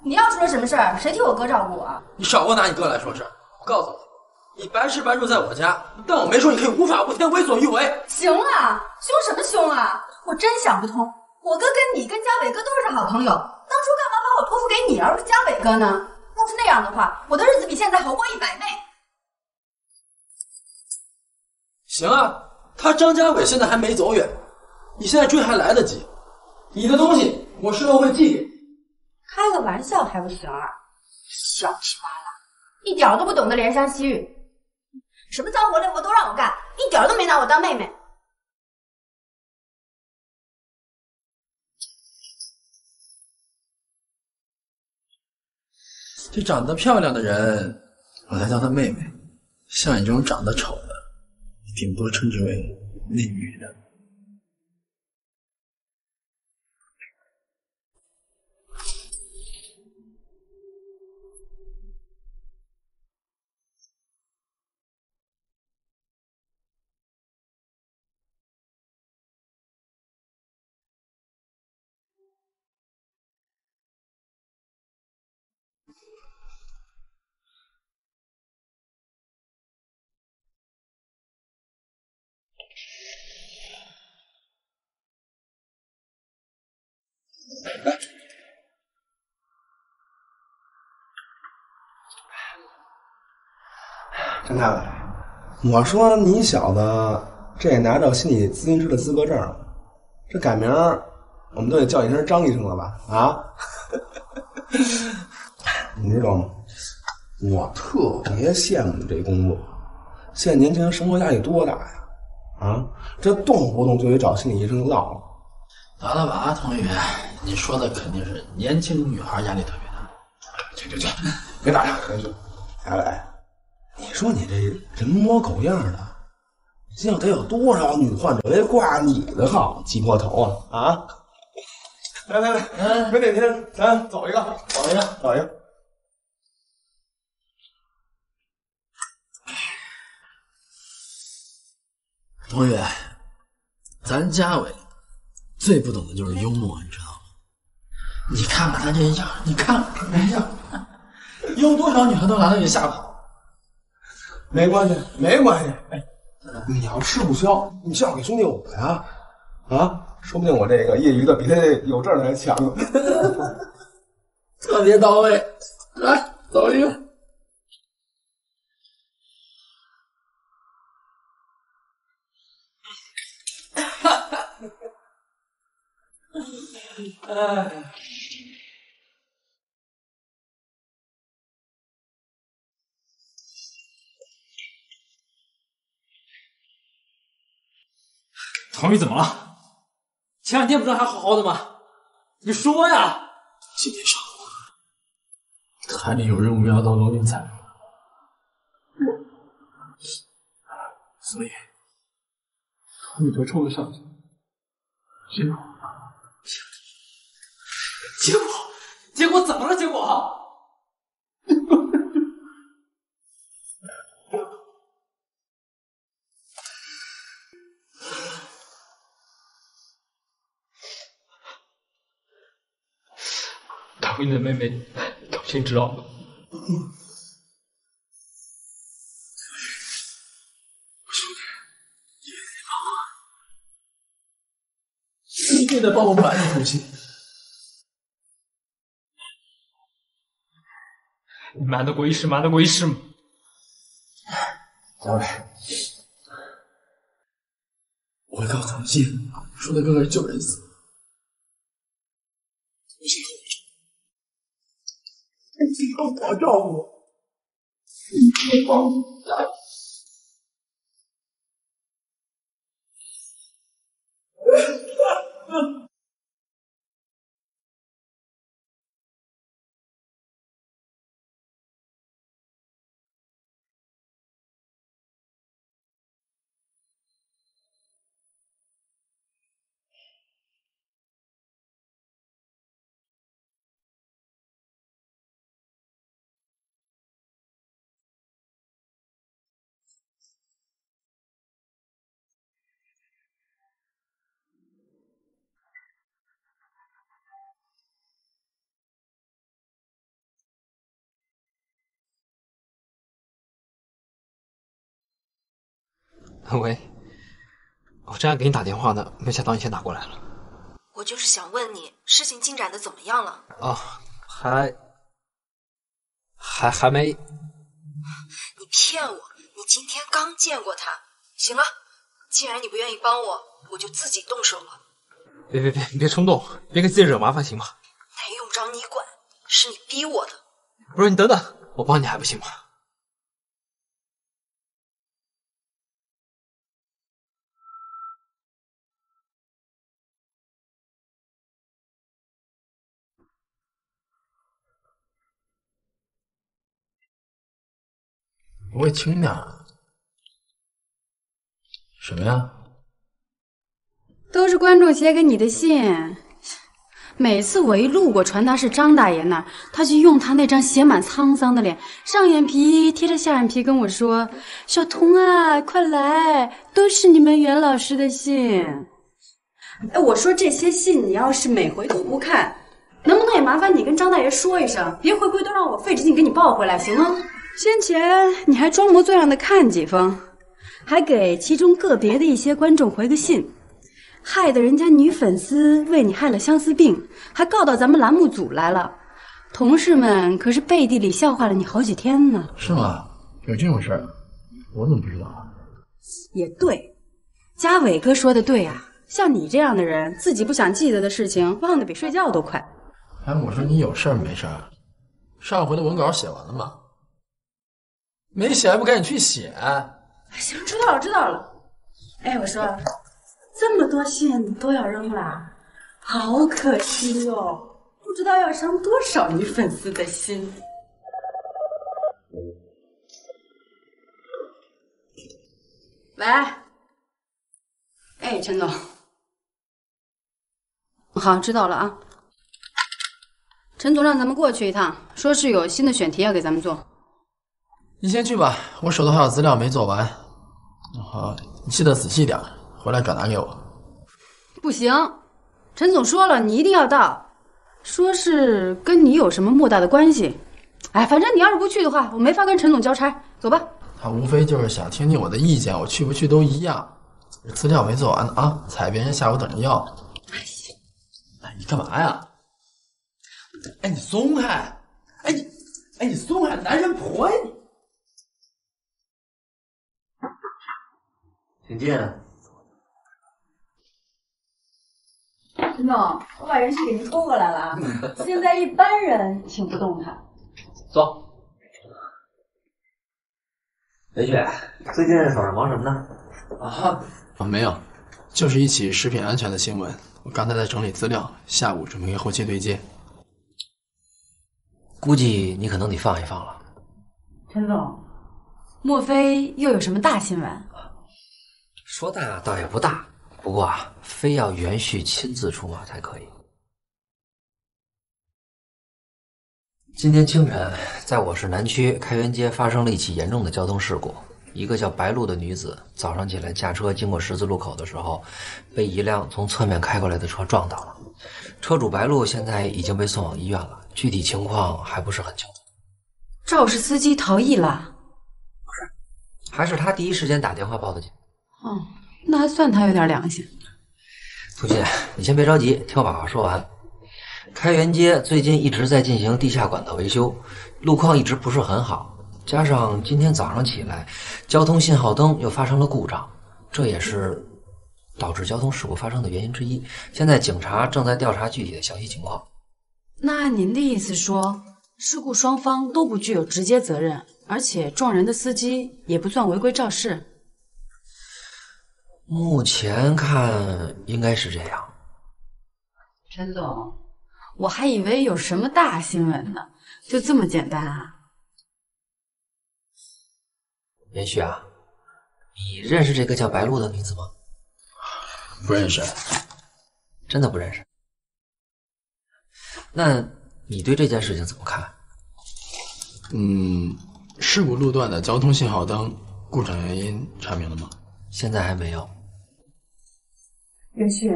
你要出了什么事儿，谁替我哥照顾啊？你少给我拿你哥来说事。我告诉你，你白吃白住在我家，但我没说你可以无法无天、为所欲为。行了，凶什么凶啊？我真想不通，我哥跟你跟嘉伟哥都是好朋友，当初干嘛把我托付给你而不是嘉伟哥呢？要是那样的话，我的日子比现在好过100倍。行啊，他张家伟现在还没走远，你现在追还来得及。你的东西我事后会寄给你。开个玩笑还不行啊？小气巴拉，一点都不懂得怜香惜玉，什么脏活累活都让我干，一点都没拿我当妹妹。这长得漂亮的人，我才叫她妹妹；像你这种长得丑的，顶多称之为内女的。张大伟，我说你小子这也拿着心理咨询师的资格证了，这改名我们都得叫一声张医生了吧？啊？你知道吗？我特别羡慕你这工作，现在年轻人生活压力多大呀？啊，这动不动就得找心理医生唠了。得了吧，同学，你说的肯定是年轻女孩压力特别大。去，别打岔，别去。哎，你说你这人模狗样的，这得有多少女患者得挂你的号，挤破头啊！啊！来，没哪天咱走一个。同学，咱家伟最不懂的就是幽默，你知道吗？你看看他这样，你看看这样，有多少女孩都拿他给吓跑。没关系。哎，你要吃不消，你叫给兄弟我呀！啊，说不定我这个业余的比他有证的还强呢。特别到位，来走一个。哎，唐宇怎么了？前2天不是还好好的吗？你说呀！今天上午台里有任务要到楼顶采，所以唐宇就冲了上去，结果怎么了？结果唐宇的妹妹高兴知道了。你也得帮我把一口气。你瞒得过一世吗？小伟，我会告诉你信，说他哥哥是救人死，以后我照顾，你帮我。喂，我正要给你打电话呢，没想到你先打过来了。我就是想问你，事情进展的怎么样了？哦，还没。你骗我！你今天刚见过他。行了，既然你不愿意帮我，我就自己动手了。别冲动，别给自己惹麻烦行吗？那用不着你管，是你逼我的。不是，你等等，我帮你还不行吗？不会轻点儿？什么呀？都是观众写给你的信。每次我一路过传达室张大爷那儿，他就用他那张写满沧桑的脸，上眼皮贴着下眼皮跟我说：“小童啊，快来，都是你们袁老师的信。”哎，我说这些信你要是每回都不看，能不能也麻烦你跟张大爷说一声，别回回都让我费着劲给你抱回来，行吗？先前你还装模作样的看几封，还给其中个别的一些观众回个信，害得人家女粉丝为你害了相思病，还告到咱们栏目组来了。同事们可是背地里笑话了你好几天呢。是吗？有这种事儿？我怎么不知道啊？也对，嘉伟哥说的对啊，像你这样的人，自己不想记得的事情，忘得比睡觉都快。哎，我说你有事儿没事儿？上回的文稿写完了吗？没写还不赶紧去写？行，知道了。哎，我说，这么多信都要扔了，好可惜哦，不知道要伤多少女粉丝的心。喂，哎，陈总，好，知道了啊。陈总让咱们过去一趟，说是有新的选题要给咱们做。你先去吧，我手头还有资料没做完。好，你记得仔细点，回来转达给我。不行，陈总说了，你一定要到，说是跟你有什么莫大的关系。哎，反正你要是不去的话，我没法跟陈总交差。走吧。他无非就是想听听我的意见，我去不去都一样。资料没做完呢啊，采别人下午等着要。哎，你干嘛呀？哎，你松开！你松开，男人婆呀你！请进。陈总，我把人事给您拖过来了啊，现在一般人请不动他。坐。雷雪，最近手上忙什么呢？没有，就是一起食品安全的新闻。我刚才在整理资料，下午准备给后期对接。估计你可能得放一放了。陈总，莫非又有什么大新闻？说大倒也不大，不过啊，非要袁旭亲自出马才可以。今天清晨，在我市南区开元街发生了一起严重的交通事故。一个叫白露的女子早上起来驾车经过十字路口的时候，被一辆从侧面开过来的车撞到了。车主白露现在已经被送往医院了，具体情况还不是很清楚。肇事司机逃逸了？不是，还是他第一时间打电话报的警。哦，那还算他有点良心。涂姐，你先别着急，听我把话说完。开元街最近一直在进行地下管道维修，路况一直不是很好，加上今天早上起来，交通信号灯又发生了故障，这也是导致交通事故发生的原因之一。现在警察正在调查具体的详细情况。那您的意思说，事故双方都不具有直接责任，而且撞人的司机也不算违规肇事？目前看应该是这样。陈总，我还以为有什么大新闻呢，就这么简单啊？袁旭啊，你认识这个叫白露的女子吗？不认识。真的不认识？那你对这件事情怎么看？事故路段的交通信号灯故障原因查明了吗？现在还没有。袁旭，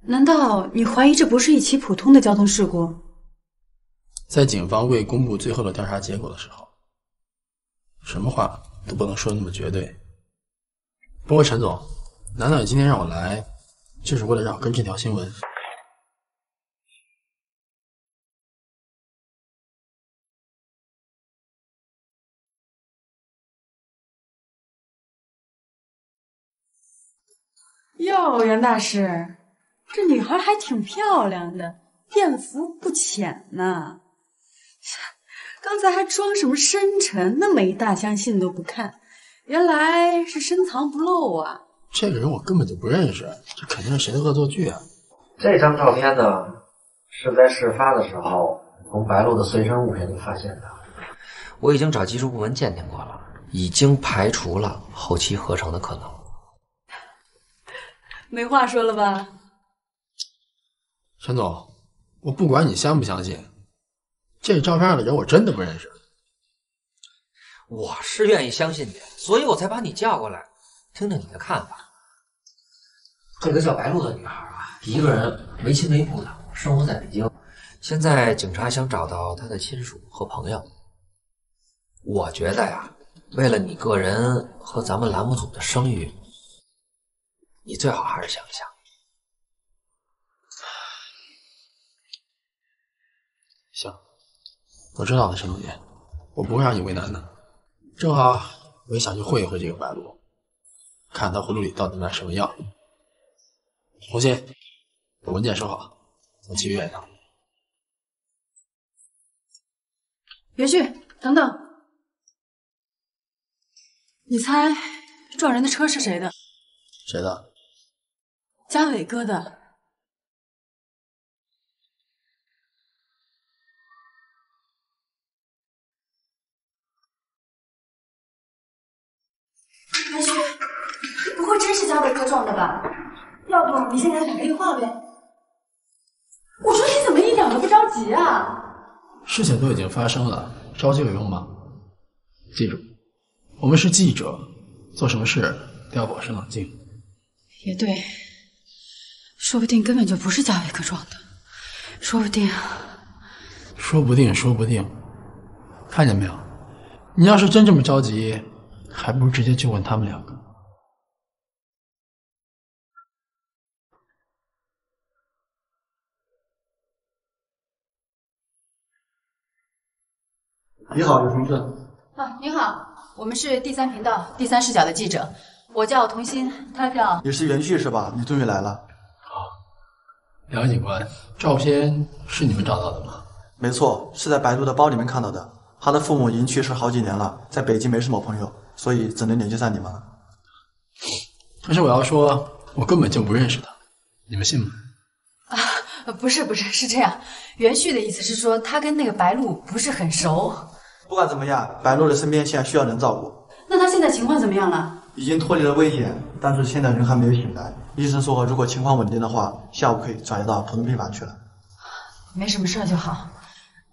难道你怀疑这不是一起普通的交通事故？在警方未公布最后的调查结果的时候，什么话都不能说那么绝对。不过陈总，难道你今天让我来，就是为了让我跟这条新闻？哟，袁大师，这女孩还挺漂亮的，艳福不浅呐。刚才还装什么深沉，那么一大箱信都不看，原来是深藏不露啊。这个人我根本就不认识，这肯定是谁的恶作剧啊！这张照片呢，是在事发的时候从白鹿的随身物品里发现的。我已经找技术部门鉴定过了，已经排除了后期合成的可能。没话说了吧？陈总，我不管你相不相信，这照片上的人我真的不认识。我是愿意相信你，所以我才把你叫过来，听听你的看法。这个叫白鹿的女孩啊，一个人没亲没故的生活在北京。现在警察想找到她的亲属和朋友。我觉得呀，为了你个人和咱们栏目组的声誉，你最好还是想一想。行，我知道了，陈总监，我不会让你为难的。正好我也想去会一会这个白鹿，看他葫芦里到底卖什么药。红心，把文件收好，咱去医院一趟。元旭，等等，你猜撞人的车是谁的？谁的？嘉伟哥的。元旭，不会真是嘉伟哥撞的吧？要不你先给他打个电话呗。我说你怎么一点都不着急啊？事情都已经发生了，着急有用吗？记住，我们是记者，做什么事都要保持冷静。也对，说不定根本就不是嘉伟哥撞的，说不定，看见没有？你要是真这么着急，还不如直接去问他们两个。你好，有什么事？啊，您好，我们是第三频道第三视角的记者，我叫童心，他叫……你是袁旭是吧？你终于来了。两位警官，照片是你们找到的吗？没错，是在白鹿的包里面看到的。他的父母已经去世好几年了，在北京没什么朋友，所以只能联系上你们了。可是我要说，我根本就不认识他，你们信吗？不是，是这样，袁旭的意思是说他跟那个白鹿不是很熟。不管怎么样，白鹿的身边现在需要人照顾。那他现在情况怎么样了？已经脱离了危险，但是现在人还没有醒来。医生说，如果情况稳定的话，下午可以转移到普通病房去了。没什么事就好。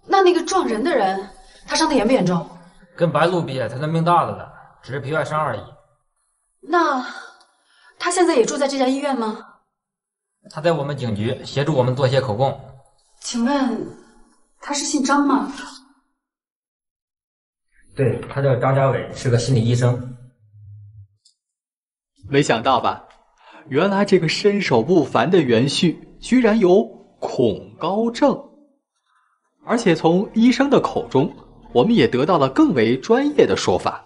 那个撞人的人，他伤得严不严重？跟白鹿比，他的命大了呢，只是皮外伤而已。那他现在也住在这家医院吗？他在我们警局协助我们做些口供。请问他是姓张吗？对，他叫张家伟，是个心理医生。没想到吧，原来这个身手不凡的袁旭居然有恐高症，而且从医生的口中，我们也得到了更为专业的说法。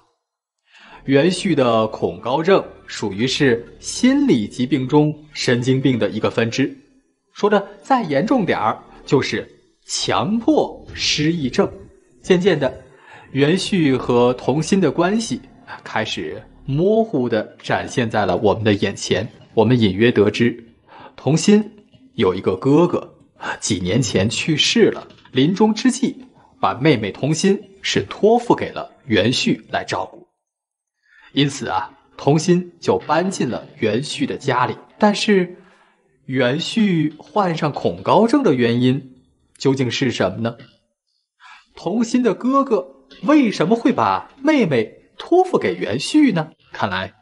袁旭的恐高症属于是心理疾病中神经病的一个分支，说的再严重点儿，就是强迫失忆症。渐渐的，袁旭和童心的关系开始模糊地展现在了我们的眼前。我们隐约得知，童心有一个哥哥，几年前去世了，临终之际，把妹妹童心是托付给了袁旭来照顾。因此啊，童心就搬进了袁旭的家里。但是，袁旭患上恐高症的原因究竟是什么呢？童心的哥哥为什么会把妹妹托付给袁旭呢？看来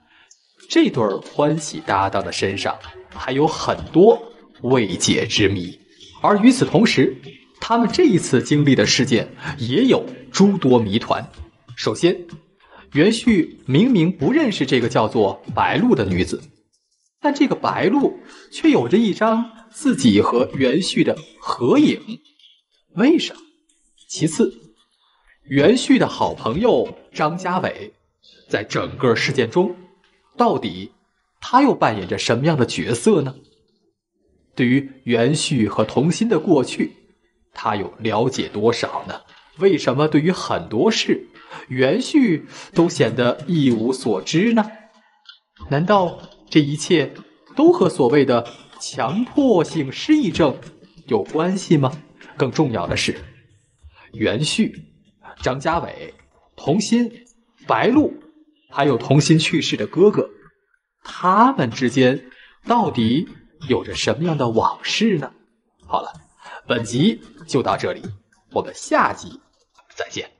这对欢喜搭档的身上还有很多未解之谜。而与此同时，他们这一次经历的事件也有诸多谜团。首先，袁旭明明不认识这个叫做白露的女子，但这个白露却有着一张自己和袁旭的合影，为什么？其次，袁旭的好朋友张家伟在整个事件中，到底他又扮演着什么样的角色呢？对于袁旭和童心的过去，他又了解多少呢？为什么对于很多事，袁旭都显得一无所知呢？难道这一切都和所谓的强迫性失忆症有关系吗？更重要的是，袁旭、张家伟、童心、白露，还有童心去世的哥哥，他们之间到底有着什么样的往事呢？好了，本集就到这里，我们下集再见。